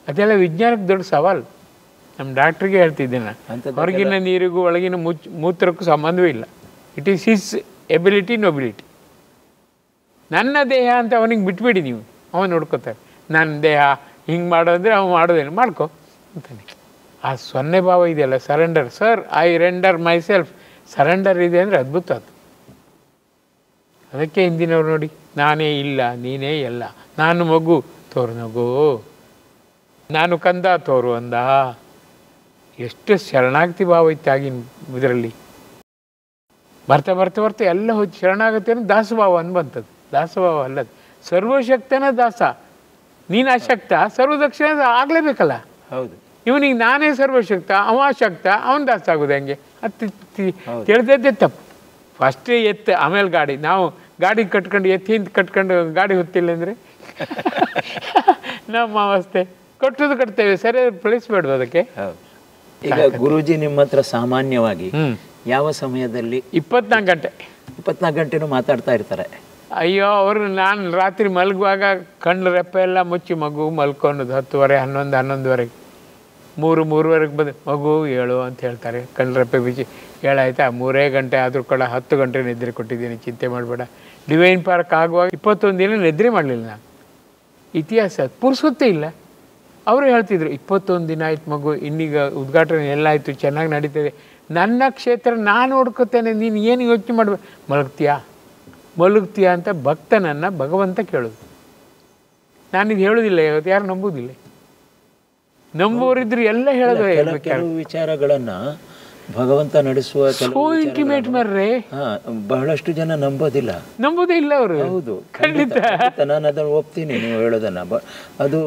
ಅದೆಲ್ಲ ವಿಜ್ಞಾನಕ್ಕೆ ದೊಡ್ಡ ಸವಾಲು. ನಮ್ಮ ಡಾಕ್ಟ್ರಿಗೆ ಹೇಳ್ತಿದ್ದೆ ನಾನು, ಹೊರಗಿನ ನೀರಿಗೂ ಒಳಗಿನ ಮೂತ್ರಕ್ಕೂ ಸಂಬಂಧವೇ ಇಲ್ಲ. It is his ability, nobility. ನನ್ನ ದೇಹ ಅಂತ ಅವನಿಗೆ ಬಿಟ್ಬಿಡಿ ನೀವು, ಅವನು ನೋಡ್ಕೋತಾರೆ. ನನ್ನ ದೇಹ ಹಿಂಗೆ ಮಾಡೋದಂದರೆ ಅವನು ಮಾಡೋದೇನು ಮಾಡ್ಕೊ ಅಂತಾನೆ. ಆ 0 ಭಾವ ಇದೆಯಲ್ಲ, surrender. Sir, I render my self. Surrender ಇದೆ ಅಂದರೆ ಅದ್ಭುತ ಅದು. ಅದಕ್ಕೆ ಹಿಂದಿನವ್ರು ನೋಡಿ, ನಾನೇ ಇಲ್ಲ ನೀನೇ ಎಲ್ಲ, ನಾನು ಮಗು ತೋರು ನಗು, ನಾನು ಕಂದ ತೋರು ಅಂದ. ಎಷ್ಟು ಶರಣಾಗತಿ ಭಾವ ಇತ್ತು ಆಗಿನ ಇದರಲ್ಲಿ. ಬರ್ತಾ ಬರ್ತಾ ಬರ್ತಾ ಎಲ್ಲ ಹೋಗಿ ಶರಣಾಗತಿ ಅನ್ನೋ ದಾಸಭಾವ ಅನ್ಬಂಥದ್ದು. ದಾಸಭಾವ ಅಲ್ಲದು, ಸರ್ವಶಕ್ತನ ದಾಸ. ನೀನು ಅಶಕ್ತ, ಸರ್ವದಕ್ಷಿಣ ಆಗಲೇಬೇಕಲ್ಲ. ಹೌದು. ಇವನಿಗೆ ನಾನೇ ಸರ್ವಶಕ್ತ, ಅವ ಶಕ್ತ, ಅವನ ದಾಸ ಆಗೋದು ಹೆಂಗೆ? ಅದು ತಿಳಿದದ್ದೇ ತಪ್ಪು. ಫಸ್ಟೇ ಎತ್ತು, ಆಮೇಲೆ ಗಾಡಿ. ನಾವು ಗಾಡಿ ಕಟ್ಕೊಂಡು ಎತ್ತಿಂದ ಕಟ್ಕೊಂಡು ಗಾಡಿ ಹೊತ್ತಿಲ್ಲ ಅಂದರೆ ನಮ್ಮ ಅವಸ್ಥೆ. ಕಟ್ಟೋದು ಕಟ್ತೇವೆ, ಸರಿ ಫಲಿಸ್ಬೇಡ್ದು ಅದಕ್ಕೆ. ಈಗ ಗುರೂಜಿ ನಿಮ್ಮ ಹತ್ರ ಸಾಮಾನ್ಯವಾಗಿ ಯಾವ ಸಮಯದಲ್ಲಿ? 24 ಗಂಟೆ. 24 ಗಂಟೆನೂ ಮಾತಾಡ್ತಾ ಇರ್ತಾರೆ. ಅಯ್ಯೋ, ಅವರು ನಾನು ರಾತ್ರಿ ಮಲಗುವಾಗ ಕಣ್ಣು ರೆಪ್ಪೆ ಎಲ್ಲ ಮುಚ್ಚಿ ಮಗು ಮಲ್ಕೊಳೋದು 10:30, 11, 11:30, 3:03 ಬಂದು ಮಗು ಹೇಳು ಅಂತ ಹೇಳ್ತಾರೆ. ಕಣ್ಣು ರೆಪ್ಪೆ ಬಿಚ್ಚಿ ಹೇಳಾಯ್ತಾ, 3 ಗಂಟೆ ಆದರೂ ಕೂಡ 10 ಗಂಟೆ ನಿದ್ರೆ ಕೊಟ್ಟಿದ್ದೀನಿ, ಚಿಂತೆ ಮಾಡಬೇಡ. ಡಿವೈನ್ ಪಾರ್ಕ್ ಆಗುವಾಗ 21 ದಿನ ನಿದ್ರೆ ಮಾಡಲಿಲ್ಲ ನಾನು. ಇತಿಹಾಸ ಪುರ್ಸುತ್ತೇ ಇಲ್ಲ. ಅವರು ಹೇಳ್ತಿದ್ರು 21 ದಿನ ಆಯ್ತು ಮಗು, ಇನ್ನೀಗ ಉದ್ಘಾಟನೆ ಎಲ್ಲ ಆಯಿತು, ಚೆನ್ನಾಗಿ ನಡೀತದೆ, ನನ್ನ ಕ್ಷೇತ್ರ ನಾನು ನೋಡ್ಕೋತೇನೆ, ನೀನು ಏನು ಯೋಚನೆ ಮಾಡಬೇಕು, ಮಲಗ್ತೀಯಾ ಅಂತ ಭಕ್ತನನ್ನು ಭಗವಂತ ಕೇಳೋದು. ನಾನಿದು ಹೇಳೋದಿಲ್ಲ, ಇವತ್ತು ಯಾರು ನಂಬುವುದಿಲ್ಲ. ನಂಬುವರಿದ್ರು ಎಲ್ಲ ಹೇಳೋದು. ಕೆಲವು ವಿಚಾರಗಳನ್ನು ಭಗವಂತ ನಡೆಸುವ ಸೋ ಇಂಟಿಮೇಟ್ ಮರ್ರೆ. ಬಹಳಷ್ಟು ಜನ ನಂಬೋದೇ ಇಲ್ಲ ಅವರು. ಹೌದು, ಖಂಡಿತ ನಾನು ಅದನ್ನು ಒಪ್ತೀನಿ ನೀವು ಹೇಳೋದನ್ನ. ಅದು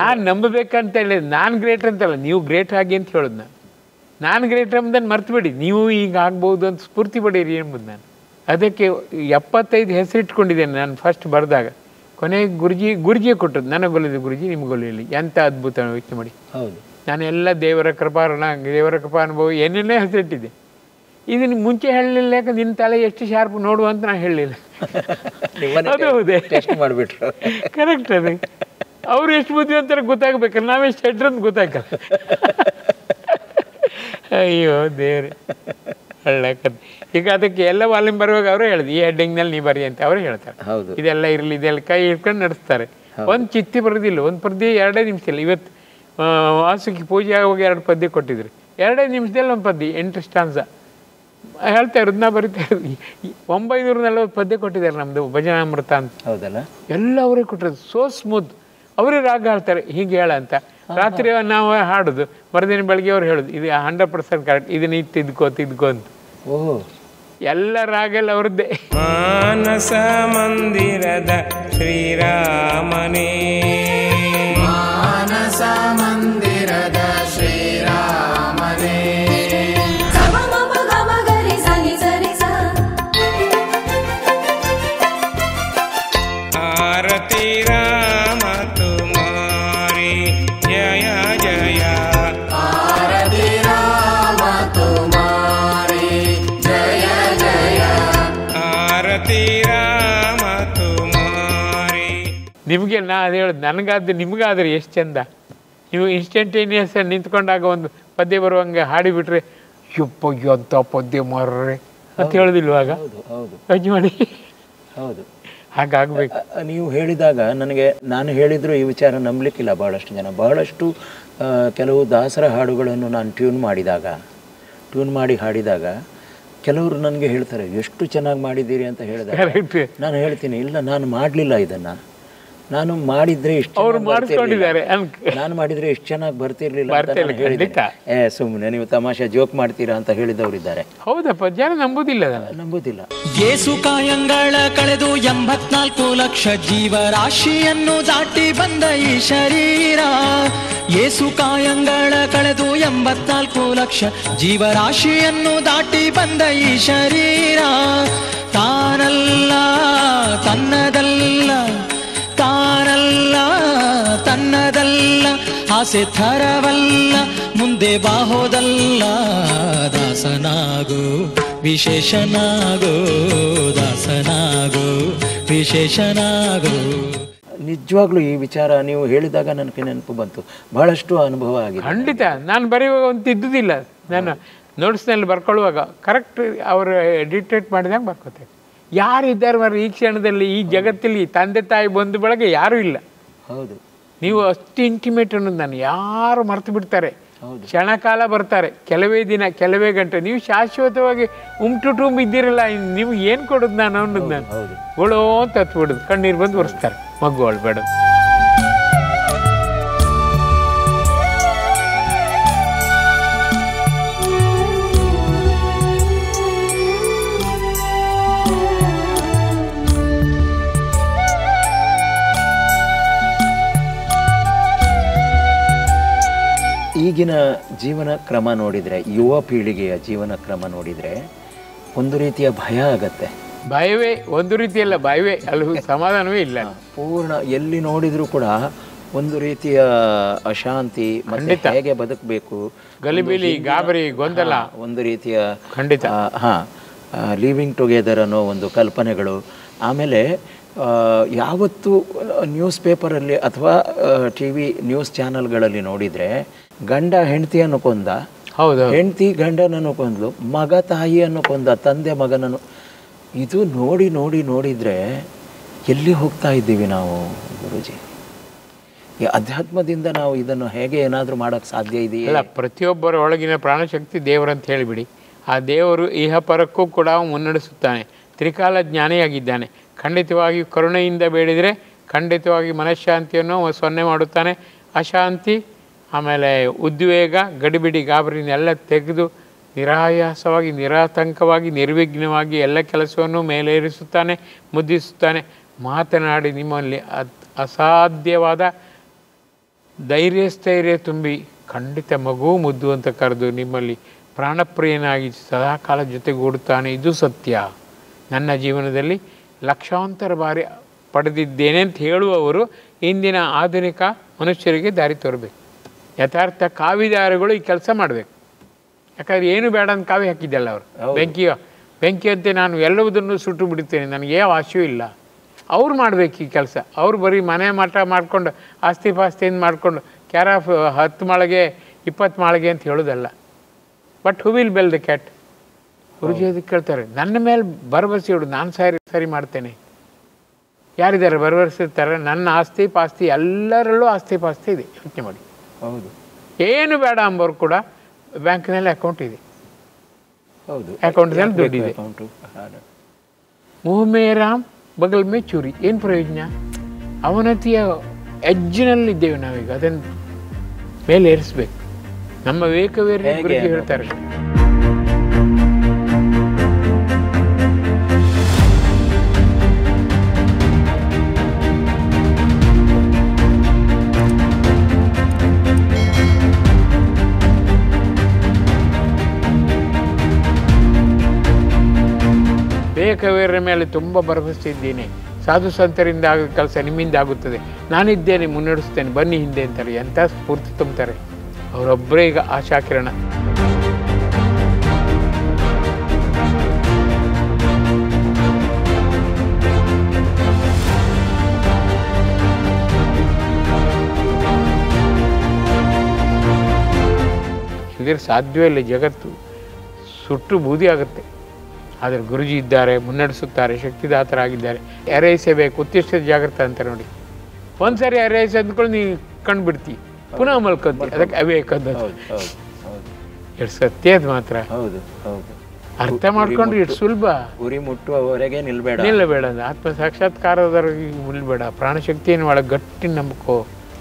ನಾನು ನಂಬಬೇಕಂತ ಹೇಳಿದ್, ನಾನು ಗ್ರೇಟ್ ಅಂತಲ್ಲ, ನೀವು ಗ್ರೇಟ್ ಆಗಿ ಅಂತ ಹೇಳೋದು. ನಾನು ಗ್ರೇಟ್ ಎಂಬುದನ್ನು ಮರ್ತು ಬಿಡಿ, ನೀವು ಈಗ ಆಗ್ಬೋದು ಅಂತ ಸ್ಫೂರ್ತಿ ಪಡೀರಿ ಎಂಬುದು. ನಾನು ಅದಕ್ಕೆ 75 ಹೆಸರಿಟ್ಕೊಂಡಿದ್ದೇನೆ ನಾನು ಫಸ್ಟ್ ಬರೆದಾಗ. ಕೊನೆಗೆ ಗುರುಜಿಯೇ ಕೊಟ್ಟದ್ದು, ನನಗೆ ಗೊಲ್ಲಿದೆ ಗುರುಜಿ, ನಿಮ್ಗೆ ಗೊಲ್ಲಿಲ್ಲ. ಎಂಥ ಅದ್ಭುತ ಯೋಚನೆ ಮಾಡಿ. ಹೌದು, ನಾನು ಎಲ್ಲ ದೇವರ ಕೃಪಾನುಭವ ಏನೇನೇ ಹೆಸರಿಟ್ಟಿದ್ದೆ. ಇದನ್ನು ಮುಂಚೆ ಹೇಳಲಿಲ್ಲ, ಯಾಕಂದ್ರೆ ನಿನ್ನ ತಲೆ ಎಷ್ಟು ಶಾರ್ಪ್ ನೋಡುವ ಅಂತ ನಾನು ಹೇಳಲಿಲ್ಲ. ಅದು ಹೌದೇ, ಮಾಡಿಬಿಟ್ರು. ಕರೆಕ್ಟ್. ಅದು ಅವ್ರು ಎಷ್ಟು ಬುದ್ಧಿವಂತರ ಗೊತ್ತಾಗಬೇಕಲ್ಲ, ನಾವೆಷ್ಟು ಹೆಡ್ರಂತ ಗೊತ್ತಾಗಲ್ಲ. ಅಯ್ಯೋ ದೇವ್ರೆ, ಒಳ್ಳೆಕತ್. ಈಗ ಅದಕ್ಕೆ ಎಲ್ಲ ವಾಲ್ಯೂಮ್ ಬರುವಾಗ ಅವರೇ ಹೇಳಿದ್ರು, ಈ ಹೆಡ್ಡಿಂಗ್ನಲ್ಲಿ ನೀ ಬರಿ ಅಂತ ಅವರೇ ಹೇಳ್ತಾರೆ. ಇದೆಲ್ಲ ಇರಲಿ, ಇದೆಲ್ಲ ಕೈ ಹಿಡ್ಕೊಂಡು ನಡೆಸ್ತಾರೆ. ಒಂದು ಚಿತ್ತಿ ಬರೋದಿಲ್ಲ, ಒಂದು ಪದ್ಯ 2 ನಿಮಿಷ ಇಲ್ಲ. ಇವತ್ತು ವಾಸುಕಿ ಪೂಜೆ ಆಗುವಾಗ 2 ಪದ್ಯ ಕೊಟ್ಟಿದ್ರು, 2 ನಿಮಿಷದಲ್ಲಿ ಒಂದು ಪದ್ಯ 8 ಸ್ಟಾನ್ಸ ಹೇಳ್ತಾ ಇರೋದು. ನಾ ಬರಿತಾ ಇರೋದು 940 ಪದ್ಯ ಕೊಟ್ಟಿದ್ದಾರೆ ನಮ್ಮದು ಭಜನಾಮೃತ ಅಂತ. ಹೌದಲ್ಲ, ಎಲ್ಲ ಅವರೇ ಕೊಟ್ಟಿರೋದು. So smooth. ಅವರೇ ರಾಗ ಹೇಳ್ತಾರೆ, ಹೀಗೆ ಹೇಳ ಅಂತ. ರಾತ್ರಿ ನಾವು ಹಾಡೋದು, ಮರುದಿನ ಬೆಳಗ್ಗೆ ಅವ್ರು ಹೇಳೋದು, ಇದು 100% ಕರೆಕ್ಟ್, ಇದನ್ನ ತಿದ್ಕೋ ಅಂತ. ಓಹೋ, ಎಲ್ಲ ರಾಗ ಎಲ್ಲ ಅವ್ರದ್ದೇ. ಮಾನಸ ಮಂದಿರದ ಶ್ರೀರಾಮನೇ, ಮಾನಸ ಮಂದಿರದ ಶ್ರೀರಾಮನೇ. ಆರತಿ ರಾಮ ತುಮಾರಿ ಜಯ ಜಯ, ಆರತಿ ರಾಮ ತುಮಾರಿ ಜಯ ಜಯ, ಆರತಿ ರಾಮ ತುಮಾರಿ. ನಿಮಗೆ ನಾ ಅದು ಹೇಳೋದು, ನನಗಾದ್ರೆ ನಿಮಗಾದ್ರೆ ಎಷ್ಟು ಚಂದ. ನೀವು ಇನ್ಸ್ಟಂಟೇನಿಯಸ್ ನಿಂತ್ಕೊಂಡಾಗ ಒಂದು ಪದ್ಯ ಬರುವಂಗೆ ಹಾಡಿಬಿಟ್ರೆ, ಯಪ್ಪ ಎಂಥ ಪದ್ಯ ಮಾರ್ರೆ ಅಂತ ಹೇಳೋದಿಲ್ವಾಗ? ಅಜ್ಜಿ ಮಾಡಿ. ಹೌದು, ಹಾಗಾಗಬೇಕು. ನೀವು ಹೇಳಿದಾಗ ನಾನು ಹೇಳಿದ್ರು ಈ ವಿಚಾರ ನಂಬಲಿಕ್ಕಿಲ್ಲ. ಬಹಳಷ್ಟು ಜನ, ಬಹಳಷ್ಟು ಕೆಲವು ದಾಸರ ಹಾಡುಗಳನ್ನು ನಾನು ಟ್ಯೂನ್ ಮಾಡಿ ಹಾಡಿದಾಗ ಕೆಲವರು ನನಗೆ ಹೇಳ್ತಾರೆ, ಎಷ್ಟು ಚೆನ್ನಾಗಿ ಮಾಡಿದ್ದೀರಿ ಅಂತ ಹೇಳಿದಾಗ ನಾನು ಹೇಳ್ತೀನಿ, ಇಲ್ಲ ನಾನು ಮಾಡಲಿಲ್ಲ ಇದನ್ನು, ನಾನು ಮಾಡಿದ್ರೆ ನಾನು ಮಾಡಿದ್ರೆ ಎಷ್ಟು ಚೆನ್ನಾಗಿ ಬರ್ತಿರ್ಲಿಲ್ಲ ಅಂತ ಹೇಳಿದೆ. ಸುಮ್ಮನೆ ನೀವು ತಮಾಷೆ ಜೋಕ್ ಮಾಡ್ತೀರಾ ಅಂತ ಹೇಳಿದವರಿದ್ದಾರೆ. ಹೌದಪ್ಪ, ಜನ ನಂಬುದಿಲ್ಲ. ಯೇಸು ಕಾಯಂಗಳ ಕಳೆದು 84 ಲಕ್ಷ ಜೀವರಾಶಿಯನ್ನು ದಾಟಿ ಬಂದ ಈ ಶರೀರ. ಯೇಸು ಕಾಯಂಗಳ ಕಳೆದು 84 ಲಕ್ಷ ಜೀವರಾಶಿಯನ್ನು ದಾಟಿ ಬಂದ ಈ ಶರೀರ. ತಾನಲ್ಲ ತನ್ನದಲ್ಲ, ತಾನಲ್ಲ ತನ್ನದಲ್ಲ, ಆಸೆ ಥರವಲ್ಲ, ಮುಂದೆ ಬಾಹೋದಲ್ಲ. ದಾಸನಾಗೋ ವಿಶೇಷನಾಗೋ, ದಾಸನಾಗೋ ವಿಶೇಷನಾಗೋ. ನಿಜವಾಗ್ಲೂ ಈ ವಿಚಾರ ನೀವು ಹೇಳಿದಾಗ ನನಗೆ ನೆನಪು ಬಂತು. ಬಹಳಷ್ಟು ಅನುಭವ ಆಗಿದೆ. ಖಂಡಿತ. ನಾನು ಬರೆಯುವಾಗ ಒಂದು ತಿದ್ದುದಿಲ್ಲ. ನಾನು ನೋಟ್ಸ್ನಲ್ಲಿ ಬರ್ಕೊಳ್ಳುವಾಗ ಕರೆಕ್ಟ್ ಅವರು ಡಿಕ್ಟೇಟ್ ಮಾಡಿದಾಗ ಬರ್ಕೋತೇವೆ. ಯಾರಿದ್ದಾರೆ ಮರ ಈ ಕ್ಷಣದಲ್ಲಿ, ಈ ಜಗತ್ತಲ್ಲಿ ತಂದೆ ತಾಯಿ ಬಂಧು ಬಳಗ ಯಾರೂ ಇಲ್ಲ. ಹೌದು, ನೀವು ಅಷ್ಟು ಇಂಟಿಮೇಟ್ ಅನ್ನೋದು ನಾನು ಯಾರು ಮರ್ತು ಬಿಡ್ತಾರೆ. ಕ್ಷಣಕಾಲ ಬರ್ತಾರೆ, ಕೆಲವೇ ದಿನ, ಕೆಲವೇ ಗಂಟೆ. ನೀವು ಶಾಶ್ವತವಾಗಿ ಟುಂಬ್ ಇದ್ದೀರಲ್ಲ, ನಿಮ್ಗೆ ಏನು ಕೊಡೋದು ನಾನು ಅನ್ನೋದು. ನಾನು ಗೊಳೋ ಅಂತ ಹತ್ಬಿಡೋದು, ಕಣ್ಣೀರು ಬಂದು ಒರೆಸ್ತಾರೆ, ಮಗು ಅಳ್ಬೇಡ. ಈಗಿನ ಜೀವನ ಕ್ರಮ ನೋಡಿದರೆ, ಯುವ ಪೀಳಿಗೆಯ ಜೀವನ ಕ್ರಮ ನೋಡಿದರೆ ಒಂದು ರೀತಿಯ ಭಯ ಆಗತ್ತೆ. ಭಯವೇ ಒಂದು ರೀತಿಯಲ್ಲ, ಭಯವೇ, ಅಲ್ಲಿ ಸಮಾಧಾನವೇ ಇಲ್ಲ. ಪೂರ್ಣ ಎಲ್ಲಿ ನೋಡಿದರೂ ಕೂಡ ಒಂದು ರೀತಿಯ ಅಶಾಂತಿ, ಮತ್ತೆ ಹೇಗೆ ಬದುಕಬೇಕು, ಗಲಿಬಿಲಿ, ಗಾಬರಿ, ಗೊಂದಲ, ಒಂದು ರೀತಿಯ ಖಂಡಿತ ಲಿವಿಂಗ್ ಟುಗೆದರ್ ಅನ್ನೋ ಒಂದು ಕಲ್ಪನೆಗಳು. ಆಮೇಲೆ ಯಾವತ್ತು ನ್ಯೂಸ್ ಪೇಪರಲ್ಲಿ ಅಥವಾ TV ನ್ಯೂಸ್ ಚಾನಲ್ಗಳಲ್ಲಿ ನೋಡಿದರೆ ಗಂಡ ಹೆಂಡತಿಯನ್ನು ಕೊಂದ, ಹೆಂಡತಿ ಗಂಡನನ್ನು ಕೊಂದ್ಲು, ಮಗ ತಾಯಿಯನ್ನು ಕೊಂದ, ತಂದೆ ಮಗನನ್ನು. ಇದು ನೋಡಿ ನೋಡಿ ನೋಡಿದರೆ ಎಲ್ಲಿ ಹೋಗ್ತಾ ಇದ್ದೀವಿ ನಾವು ಗುರುಜಿ? ಈ ಅಧ್ಯಾತ್ಮದಿಂದ ನಾವು ಇದನ್ನು ಹೇಗೆ ಏನಾದರೂ ಮಾಡೋಕ್ಕೆ ಸಾಧ್ಯ ಇದೆಯಲ್ಲ? ಪ್ರತಿಯೊಬ್ಬರ ಒಳಗಿನ ಪ್ರಾಣಶಕ್ತಿ ದೇವರಂತ ಹೇಳಿಬಿಡಿ. ಆ ದೇವರು ಇಹಪರಕ್ಕೂ ಕೂಡ ಮುನ್ನಡೆಸುತ್ತಾನೆ. ತ್ರಿಕಾಲ ಜ್ಞಾನಿಯಾಗಿದ್ದಾನೆ. ಖಂಡಿತವಾಗಿ ಕರುಣೆಯಿಂದ ಬೇಡಿದರೆ ಖಂಡಿತವಾಗಿ ಮನಃಶಾಂತಿಯನ್ನು 0 ಮಾಡುತ್ತಾನೆ. ಅಶಾಂತಿ, ಆಮೇಲೆ ಉದ್ವೇಗ, ಗಡಿಬಿಡಿ, ಗಾಬರಿನೆಲ್ಲ ತೆಗೆದು ನಿರಾಯಾಸವಾಗಿ ನಿರಾತಂಕವಾಗಿ ನಿರ್ವಿಘ್ನವಾಗಿ ಎಲ್ಲ ಕೆಲಸವನ್ನು ಮೇಲೇರಿಸುತ್ತಾನೆ, ಮುದ್ದಿಸುತ್ತಾನೆ. ಮಾತನಾಡಿ ನಿಮ್ಮಲ್ಲಿ ಅಸಾಧ್ಯವಾದ ಧೈರ್ಯಸ್ಥೈರ್ಯ ತುಂಬಿ ಖಂಡಿತ ಮಗು ಮುದ್ದು ಅಂತ ಕರೆದು ನಿಮ್ಮಲ್ಲಿ ಪ್ರಾಣಪ್ರಿಯನಾಗಿ ಸದಾಕಾಲ ಜೊತೆಗೂಡುತ್ತಾನೆ. ಇದು ಸತ್ಯ. ನನ್ನ ಜೀವನದಲ್ಲಿ ಲಕ್ಷಾಂತರ ಬಾರಿ ಪಡೆದಿದ್ದೇನೆ ಅಂತ ಹೇಳುವವರು ಇಂದಿನ ಆಧುನಿಕ ಮನುಷ್ಯರಿಗೆ ದಾರಿ ತೋರಬೇಕು. ಯಥಾರ್ಥ ಕಾವಿದಾರಿಗಳು ಈ ಕೆಲಸ ಮಾಡಬೇಕು. ಯಾಕಂದರೆ ಏನು ಬೇಡ ಅಂತ ಕಾವಿ ಹಾಕಿದ್ದಲ್ಲ ಅವರು. ಬೆಂಕಿಯಂತೆ ನಾನು ಎಲ್ಲವುದನ್ನು ಸುಟ್ಟು ಬಿಡುತ್ತೇನೆ, ನನಗೆ ಯಾವ ಆಶೆಯೂ ಇಲ್ಲ. ಅವ್ರು ಮಾಡಬೇಕು ಈ ಕೆಲಸ. ಅವ್ರು ಬರೀ ಮನೆ ಮಠ ಮಾಡಿಕೊಂಡು ಆಸ್ತಿ ಪಾಸ್ತಿಯಿಂದ ಮಾಡಿಕೊಂಡು ಕ್ಯಾರಾಫ್ 10 ಮಾಳಿಗೆ 20 ಮಾಳಿಗೆ ಅಂತ ಹೇಳೋದಲ್ಲ. But who will bell the cat? Guruji ಅದಕ್ಕೆ ಕೇಳ್ತಾರೆ, ನನ್ನ ಮೇಲೆ ಭರವಸೆ ಇಡು, ನಾನು ಸರಿ ಮಾಡ್ತೇನೆ. ಯಾರಿದ್ದಾರೆ ಭರವಸೆರ್ತಾರೆ? ನನ್ನ ಆಸ್ತಿ ಪಾಸ್ತಿ ಎಲ್ಲರಲ್ಲೂ ಆಸ್ತಿ ಪಾಸ್ತಿ ಇದೆ, ಯೋಚನೆ ಮಾಡಿ. ಹೌದು. ಏನು ಬೇಡ ಅಂಬೋರು ಕೂಡ ಬ್ಯಾಂಕ್ನಲ್ಲಿ ಅಕೌಂಟ್ ಇದೆ. ಹೌದು, ಅಕೌಂಟ್ನಲ್ಲಿ ದುಡ್ಡಿದೆ. ಮುಹ್ ಮೇ ರಾಮ್ ಬಗಲ್ ಮೇ ಚೂರಿ. ಏನು ಪ್ರಯೋಜನ? ಅವನತಿಯ ಎಜ್ಜಿನಲ್ಲಿದ್ದೇವೆ ನಾವೀಗ. ಅದನ್ನು ಮೇಲೆ ಏರಿಸ್ಬೇಕು. ನಮ್ಮ ವಿವೇಕವೇರಿ ಗುರುಜಿ ಹೇಳ್ತಾರೆ, ವಿವೇಕವೇರ ಮೇಲೆ ತುಂಬ ಭರವಸೆ ಇದ್ದೇನೆ. ಸಾಧು ಸಂತರಿಂದ ಆಗೋ ಕೆಲಸ ನಿಮ್ಮಿಂದ ಆಗುತ್ತದೆ, ನಾನಿದ್ದೇನೆ, ಮುನ್ನಡೆಸ್ತೇನೆ, ಬನ್ನಿ ಹಿಂದೆ ಅಂತಾರೆ. ಎಂಥ ಸ್ಫೂರ್ತಿ ತುಂಬ್ತಾರೆ. ಅವರೊಬ್ಬರೇ ಈಗ ಆಶಾಕಿರಣ. ಇಲ್ಲದಿದ್ರೆ ಸಾಧ್ಯವೇ ಇಲ್ಲ. ಜಗತ್ತು ಸುಟ್ಟು ಬೂದಿ ಆಗುತ್ತೆ. ಆದರೆ ಗುರುಜಿ ಇದ್ದಾರೆ, ಮುನ್ನಡೆಸುತ್ತಾರೆ, ಶಕ್ತಿದಾತರಾಗಿದ್ದಾರೆ. ಅರೈಸಬೇಕು, ಉತ್ತಿಷ್ಟ ಜಾಗ್ರತ ಅಂತ ನೋಡಿ. ಒಂದ್ಸರಿ ಅರೈಸ ಅಂದ್ಕೊಂಡು ನೀವು ಕಂಡು ಬಿಡ್ತಿ, ಪುನಃ ಮಲ್ಕೊಂತಿ. ಅದಕ್ಕೆ ಅವೇಕದ್ದು ಎಷ್ಟು ಸತ್ಯ ಅದು ಮಾತ್ರ. ಅರ್ಥ ಮಾಡ್ಕೊಂಡ್ರೆ ಎಷ್ಟು ಸುಲಭ. ಗುರಿ ಮುಟ್ಟುವವರೆಗೆ ನಿಲ್ಬೇಡ. ಆತ್ಮ ಸಾಕ್ಷಾತ್ಕಾರದವರೆಗೆ ನಿಲ್ಬೇಡ. ಪ್ರಾಣಶಕ್ತಿಯನ್ನು ಒಳಗೆ ಗಟ್ಟಿ ನಂಬಿಕೋ,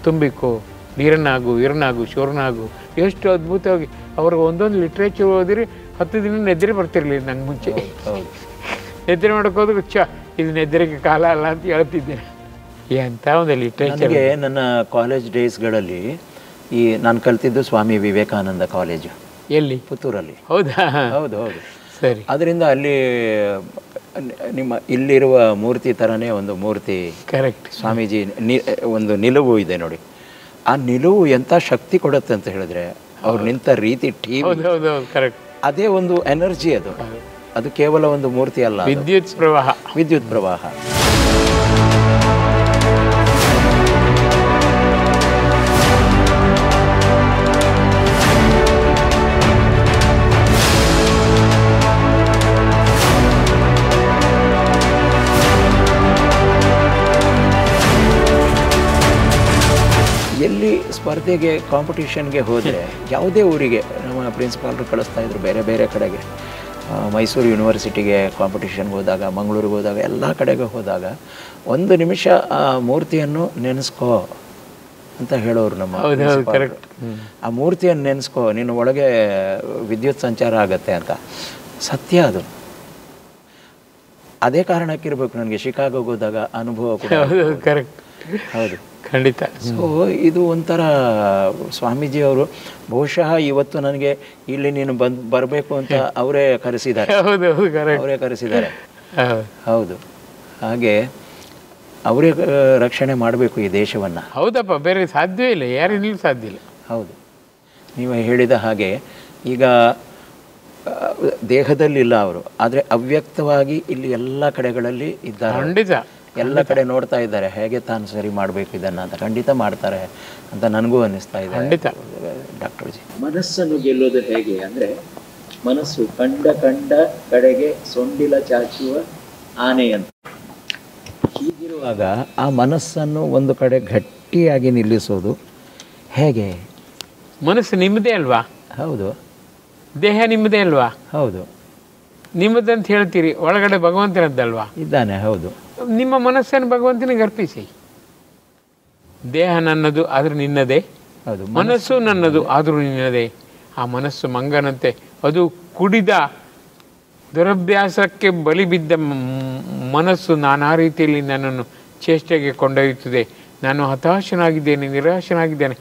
ತುಂಬಿಕೋ. ನೀರನ್ನಾಗು ಶೂರನಾಗು. ಎಷ್ಟು ಅದ್ಭುತವಾಗಿ ಅವ್ರಿಗೆ ಒಂದೊಂದು ಲಿಟ್ರೇಚರ್ ಓದಿರಿ 10 ದಿನ ನೆದ್ದರೆ ಬರ್ತಿರ್ಲಿಲ್ಲ ನಂಗೆ ಮುಂಚೆ. ನೆದ್ದರೆ ಮಾಡೋಕ್ಕೋದ್ರೆ ಇದು ನೆದ್ದರಿಗೆ ಕಾಲ ಅಲ್ಲ ಅಂತ ಹೇಳ್ತಿದ್ದೇನೆ. ಎಂಥ ಒಂದು ಲಿಟ್ರೇಚರ್. ನನ್ನ ಕಾಲೇಜ್ ಡೇಸ್ಗಳಲ್ಲಿ ನಾನು ಕಲ್ತಿದ್ದು ಸ್ವಾಮಿ ವಿವೇಕಾನಂದ ಕಾಲೇಜು. ಎಲ್ಲಿ? ಪುತ್ತೂರಲ್ಲಿ. ಹೌದಾ? ಹೌದು. ಸರಿ. ಅದರಿಂದ ಅಲ್ಲಿ ನಿಮ್ಮ ಇಲ್ಲಿರುವ ಮೂರ್ತಿ ಥರನೇ ಒಂದು ಮೂರ್ತಿ, ಕರೆಕ್ಟ್, ಸ್ವಾಮೀಜಿ ಒಂದು ನಿಲುವು ಇದೆ ನೋಡಿ. ಆ ನಿಲುವು ಎಂಥ ಶಕ್ತಿ ಕೊಡುತ್ತೆ ಅಂತ ಹೇಳಿದ್ರೆ, ಅವ್ರು ನಿಂತ ರೀತಿ ಟೀಮ್, ಕರೆಕ್ಟ್, ಅದೇ ಒಂದು ಎನರ್ಜಿ. ಅದು ಕೇವಲ ಒಂದು ಮೂರ್ತಿ ಅಲ್ಲ, ವಿದ್ಯುತ್ ಪ್ರವಾಹ. ಎಲ್ಲಿ ಸ್ಪರ್ಧೆಗೆ ಕಾಂಪಿಟೇಷನ್ಗೆ ಹೋದರೆ, ಯಾವುದೇ ಊರಿಗೆ ನಮ್ಮ ಪ್ರಿನ್ಸಿಪಾಲ್ರು ಕಳಿಸ್ತಾ ಇದ್ರು ಬೇರೆ ಬೇರೆ ಕಡೆಗೆ. ಮೈಸೂರು ಯೂನಿವರ್ಸಿಟಿಗೆ ಕಾಂಪಿಟೇಷನ್ಗೆ ಹೋದಾಗ, ಮಂಗಳೂರಿಗೆ ಹೋದಾಗ, ಎಲ್ಲ ಕಡೆಗೆ ಹೋದಾಗ 1 ನಿಮಿಷ ಆ ಮೂರ್ತಿಯನ್ನು ನೆನೆಸ್ಕೋ ಅಂತ ಹೇಳೋರು ನಮ್ಮ. ಆ ಮೂರ್ತಿಯನ್ನು ನೆನೆಸ್ಕೋ, ನಿನ್ನ ಒಳಗೆ ವಿದ್ಯುತ್ ಸಂಚಾರ ಆಗತ್ತೆ ಅಂತ. ಸತ್ಯ ಅದು. ಅದೇ ಕಾರಣಕ್ಕಿರ್ಬೇಕು ನನಗೆ ಶಿಕಾಗೋಗೆ ಹೋದಾಗ ಅನುಭವ ಕೂಡ. ಕರೆಕ್ಟ್, ಹೌದು, ಖಂಡಿತ. ಸೊ ಇದು ಒಂಥರ ಸ್ವಾಮೀಜಿಯವರು ಬಹುಶಃ ಇವತ್ತು ನನಗೆ ಇಲ್ಲಿ ನೀನು ಬರಬೇಕು ಅಂತ ಅವರೇ ಕರೆಸಿದ್ದಾರೆ. ಹೌದು. ಹಾಗೆ ಅವರೇ ರಕ್ಷಣೆ ಮಾಡಬೇಕು ಈ ದೇಶವನ್ನು. ಹೌದಪ್ಪ, ಬೇರೆ ಸಾಧ್ಯವೇ ಇಲ್ಲ, ಯಾರಿಗೂ ಸಾಧ್ಯ ಇಲ್ಲ. ಹೌದು, ನೀವು ಹೇಳಿದ ಹಾಗೆ ಈಗ ದೇಹದಲ್ಲಿಲ್ಲ ಅವರು, ಆದರೆ ಅವ್ಯಕ್ತವಾಗಿ ಇಲ್ಲಿ ಎಲ್ಲ ಕಡೆಗಳಲ್ಲಿ ಇದ್ದಾರೆ. ಖಂಡಿತ ಎಲ್ಲ ಕಡೆ ನೋಡ್ತಾ ಇದ್ದಾರೆ ಹೇಗೆ ತಾನು ಸರಿ ಮಾಡಬೇಕು ಇದನ್ನು ಅಂತ. ಖಂಡಿತ ಮಾಡ್ತಾರೆ ಅಂತ ನನಗೂ ಅನ್ನಿಸ್ತಾ ಇದೆ. ಖಂಡಿತ ಡಾಕ್ಟರ್ ಜಿ. ಮನಸ್ಸನ್ನು ಗೆಲ್ಲೋದು ಹೇಗೆ ಅಂದರೆ, ಮನಸ್ಸು ಕಂಡ ಕಡೆಗೆ ಸೊಂಡಿಲ ಚಾಚುವ ಆನೆ ಅಂತ. ಹೀಗಿರುವಾಗ ಆ ಮನಸ್ಸನ್ನು ಒಂದು ಕಡೆ ಗಟ್ಟಿಯಾಗಿ ನಿಲ್ಲಿಸೋದು ಹೇಗೆ? ಮನಸ್ಸು ನಿಮ್ಮದೇ ಅಲ್ವಾ? ಹೌದು. ದೇಹ ನಿಮ್ಮದೇ ಅಲ್ವಾ? ಹೌದು. ನಿಮ್ಮದಂತ ಹೇಳ್ತೀರಿ, ಒಳಗಡೆ ಭಗವಂತನದ್ದಲ್ವಾ? ಇದ್ದಾನೆ. ಹೌದು. ನಿಮ್ಮ ಮನಸ್ಸನ್ನು ಭಗವಂತನಿಗೆ ಅರ್ಪಿಸಿ. ದೇಹ ನನ್ನದು ಆದರೂ ನಿನ್ನದೇ, ಹೌದು. ಮನಸ್ಸು ನನ್ನದು ಆದರೂ ನಿನ್ನದೇ. ಆ ಮನಸ್ಸು ಮಂಗನಂತೆ, ಅದು ಕುಡಿದ ದುರಭ್ಯಾಸಕ್ಕೆ ಬಲಿ ಬಿದ್ದ ಮನಸ್ಸು ನಾನಾ ರೀತಿಯಲ್ಲಿ ನನ್ನನ್ನು ಚೇಷ್ಟೆಗೆ ಕೊಂಡೊಯ್ಯುತ್ತದೆ. ನಾನು ಹತಾಶನಾಗಿದ್ದೇನೆ, ನಿರಾಶನಾಗಿದ್ದೇನೆ.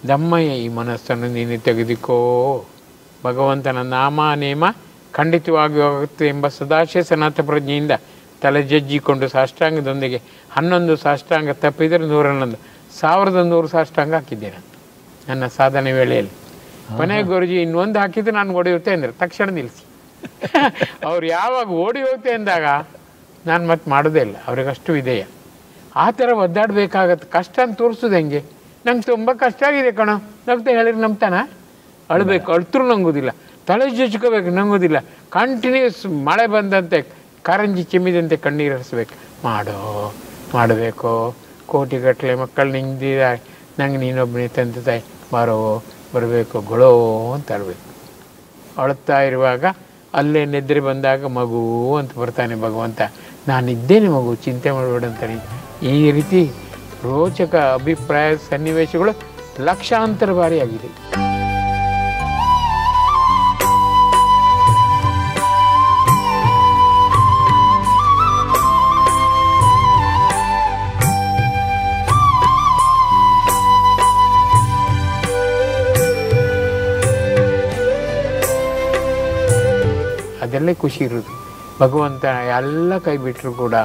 ದಮ್ಮಯ್ಯ, ಈ ಮನಸ್ಸನ್ನು ನೀನು ತೆಗೆದುಕೋ. ಭಗವಂತನ ನಾಮ ನೇಮ ಖಂಡಿತವಾಗಿ ಹೋಗುತ್ತೆ ಎಂಬ ಸದಾಶಯ ಸನಾತ ಪ್ರಜ್ಞೆಯಿಂದ ತಲೆ ಜಜ್ಜಿಕೊಂಡು ಸಾಷ್ಟಾಂಗದೊಂದಿಗೆ 11 ಸಾಷ್ಟಾಂಗ ತಪ್ಪಿದರೆ 111 1100 ಸಾಷ್ಟಾಂಗ ಹಾಕಿದ್ದೇನೆ ನನ್ನ ಸಾಧನೆ ವೇಳೆಯಲ್ಲಿ. ಕೊನೆ ಗುರುಜಿ ಇನ್ನೊಂದು ಹಾಕಿದ್ರೆ ನಾನು ಓಡಿ ಹೋಗ್ತೆ ಅಂದರೆ ತಕ್ಷಣ ನಿಲ್ಲಿಸಿ. ಅವ್ರು ಯಾವಾಗ ಓಡಿ ಹೋಗ್ತೆ ಅಂದಾಗ ನಾನು ಮತ್ತೆ ಮಾಡೋದೇ ಇಲ್ಲ. ಅವ್ರಿಗಷ್ಟು ವಿಧೇಯ. ಆ ಥರ ಒದ್ದಾಡಬೇಕಾಗತ್ತೆ. ಕಷ್ಟ ಅಂತ ತೋರಿಸೋದು ಹೆಂಗೆ? ನಂಗೆ ತುಂಬ ಕಷ್ಟ ಆಗಿದೆ ಕಣೋ ನಗ್ತಾ ಹೇಳಿದ್ರೆ ನಂಬ್ತಾನ? ಅಳಬೇಕು, ಅಳ್ತರೂ ನಂಗೋದಿಲ್ಲ. ತಲೆ ಜಜ್ಕೋಬೇಕು, ನಂಗೋದಿಲ್ಲ. ಕಂಟಿನ್ಯೂಸ್ ಮಳೆ ಬಂದಂತೆ ಕಾರಂಜಿ ಚಿಮ್ಮಿದಂತೆ ಕಣ್ಣೀರು ಹರಿಸ್ಬೇಕು. ಮಾಡಬೇಕು. ಕೋಟಿಗಟ್ಟಲೆ ಮಕ್ಕಳು ನಿಂದಿದ್ದಾರೆ, ನಂಗೆ ನೀನೊಬ್ಬನೇ ತಂದೆ ತಾಯಿ ಬರಬೇಕು ಗೊಳೋ ಅಂತ ಅಳ್ಬೇಕು. ಅಳುತ್ತಾ ಇರುವಾಗ ಅಲ್ಲೇ ನಿದ್ರೆ ಬಂದಾಗ ಮಗು ಅಂತ ಬರ್ತಾನೆ ಭಗವಂತ. ನಾನಿದ್ದೇನೆ ಮಗು, ಚಿಂತೆ ಮಾಡಬೇಡ ಅಂತಾನೆ. ಈ ರೀತಿ ರೋಚಕ ಅಭಿಪ್ರಾಯ ಸನ್ನಿವೇಶಗಳು ಲಕ್ಷಾಂತರ ಬಾರಿ ಆಗಿದೆ. ಅದೆಲ್ಲೇ ಖುಷಿ ಇರೋದು. ಭಗವಂತ ಎಲ್ಲ ಕೈ ಬಿಟ್ಟರು ಕೂಡ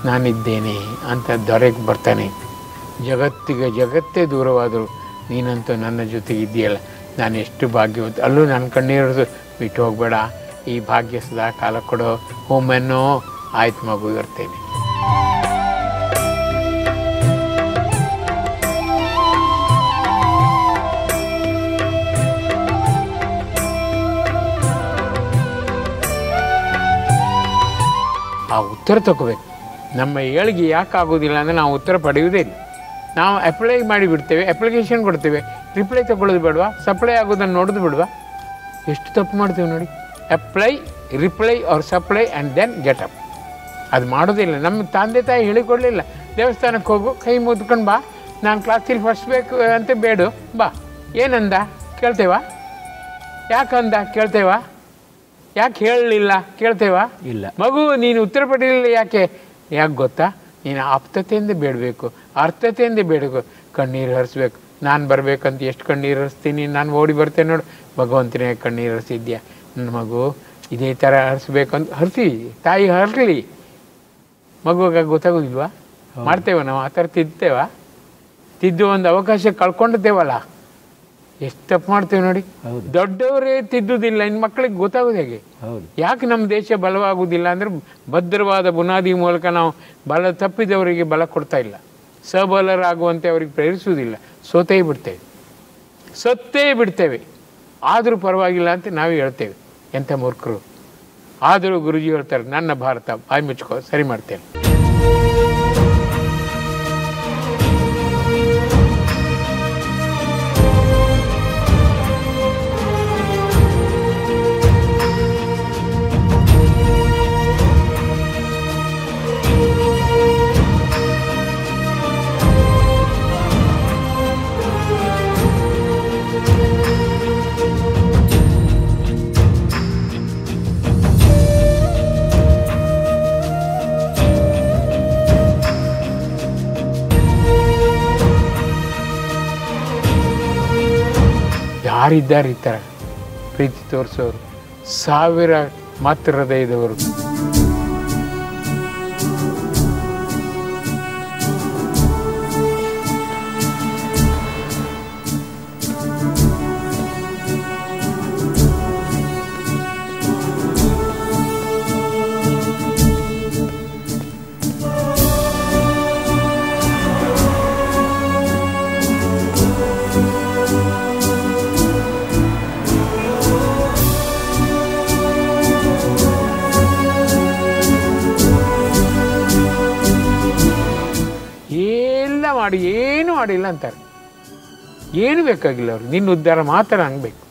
ನಾನಿದ್ದೇನೆ ಅಂತ ದೊರೆಗೆ ಬರ್ತಾನೆ. ಜಗತ್ತೇ ದೂರವಾದರೂ ನೀನಂತೂ ನನ್ನ ಜೊತೆಗೆ ಇದೆಯಲ್ಲ, ನಾನು ಎಷ್ಟು ಭಾಗ್ಯವಂತ. ಅಲ್ಲೂ ನನ್ನ ಕಣ್ಣೀರು ಬಿಟ್ಟು ಹೋಗಬೇಡ, ಈ ಭಾಗ್ಯ ಸದಾ ಕಾಲ ಕೊಡೋ ಒಮ್ಮೆನ್ನೋ. ಆಯ್ತು ಮಗು, ಇರ್ತೇನೆ. ಆ ಉತ್ತರ ತಗೋಬೇಕು. ನಮ್ಮ ಏಳಿಗೆ ಯಾಕೆ ಆಗೋದಿಲ್ಲ ಅಂದರೆ ನಾವು ಉತ್ತರ ಪಡೆಯುವುದೇ ಇಲ್ಲ. ನಾವು ಅಪ್ಲೈ ಮಾಡಿಬಿಡ್ತೇವೆ, ಅಪ್ಲಿಕೇಶನ್ ಕೊಡ್ತೇವೆ, ರಿಪ್ಲೈ ತಗೊಳ್ಳೋದು ಬೇಡವಾ? ಸಪ್ಲೈ ಆಗೋದನ್ನು ನೋಡೋದು ಬೇಡವಾ? ಎಷ್ಟು ತಪ್ಪು ಮಾಡ್ತೇವೆ ನೋಡಿ. Apply, reply or supply and then get up. ಅದು ಮಾಡೋದಿಲ್ಲ. ನಮ್ಮ ತಂದೆ ತಾಯಿ ಹೇಳಿಕೊಡಲಿಲ್ಲ. ದೇವಸ್ಥಾನಕ್ಕೆ ಹೋಗು, ಕೈ ಮುದ್ಕೊಂಡು ಬಾ, ನಾನು ಕ್ಲಾಸಲ್ಲಿ ಫಸ್ಟ್ ಬೇಕು ಅಂತ ಬೇಡು, ಬಾ. ಏನಂದ ಕೇಳ್ತೇವಾ? ಯಾಕಂದ ಕೇಳ್ತೇವಾ? ಯಾಕೆ ಹೇಳಲಿಲ್ಲ ಕೇಳ್ತೇವಾ? ಇಲ್ಲ. ಮಗು ನೀನು ಉತ್ತರ ಪಡೀಲಿಲ್ಲ ಯಾಕೆ ಗೊತ್ತಾ? ನೀನು ಆಪ್ತತೆಯಿಂದ ಬೇಡಬೇಕು, ಅರ್ಥತೆಯಿಂದ ಬೇಡಬೇಕು. ಕಣ್ಣೀರು ಹರಿಸ್ಬೇಕು. ನಾನು ಬರಬೇಕಂತ ಎಷ್ಟು ಕಣ್ಣೀರು ಹರಿಸ್ತೀನಿ, ನಾನು ಓಡಿ ಬರ್ತೇನೆ ನೋಡು. ಭಗವಂತನೇ ಕಣ್ಣೀರು ಹರಿಸಿದ್ಯಾ ನನ್ನ ಮಗು, ಇದೇ ಥರ ಹರಿಸ್ಬೇಕು ಅಂತ ಹರಿಸಿ. ತಾಯಿ ಹರಲಿ, ಮಗುವಾಗ ಗೊತ್ತಾಗೋದಿಲ್ವಾ? ಮಾಡ್ತೇವ ನಾವು ಆ ಥರ ತಿದ್ದು ಒಂದು ಅವಕಾಶ ಕಳ್ಕೊಂಡಿದ್ದೇವಲ್ಲ. ಎಷ್ಟು ತಪ್ಪು ಮಾಡ್ತೇವೆ ನೋಡಿ. ದೊಡ್ಡವರೇ ತಿದ್ದುದಿಲ್ಲ, ಇನ್ನು ಮಕ್ಕಳಿಗೆ ಗೊತ್ತಾಗೋದು ಹೇಗೆ? ಯಾಕೆ ನಮ್ಮ ದೇಶ ಬಲವಾಗುವುದಿಲ್ಲ ಅಂದರೆ ಭದ್ರವಾದ ಬುನಾದಿ ಮೂಲಕ ನಾವು ತಪ್ಪಿದವರಿಗೆ ಬಲ ಕೊಡ್ತಾ ಇಲ್ಲ. ಸಬಲರಾಗುವಂತೆ ಅವ್ರಿಗೆ ಪ್ರೇರಿಸುವುದಿಲ್ಲ. ಸತ್ತೇ ಬಿಡ್ತೇವೆ. ಆದರೂ ಪರವಾಗಿಲ್ಲ ಅಂತ ನಾವೇ ಹೇಳ್ತೇವೆ. ಎಂಥ ಮೂರ್ಖರು. ಆದರೂ ಗುರುಜಿ ಹೇಳ್ತಾರೆ, ನನ್ನ ಭಾರತ ಬಾಯಿ ಮುಚ್ಕೋ, ಸರಿ ಮಾಡ್ತೇನೆ. ಯಾರಿದ್ದಾರೆ ಈ ಥರ ಪ್ರೀತಿ ತೋರಿಸೋರು? 1000 ಮಾತ್ರ ಹೃದಯದವರು. ಏನು ಮಾಡಿಲ್ಲ ಅಂತಾರೆ. ಏನು ಬೇಕಾಗಿಲ್ಲ ಅವ್ರು, ನಿನ್ನ ಉದ್ಧಾರ ಮಾತ್ರ ಹಂಗಬೇಕು.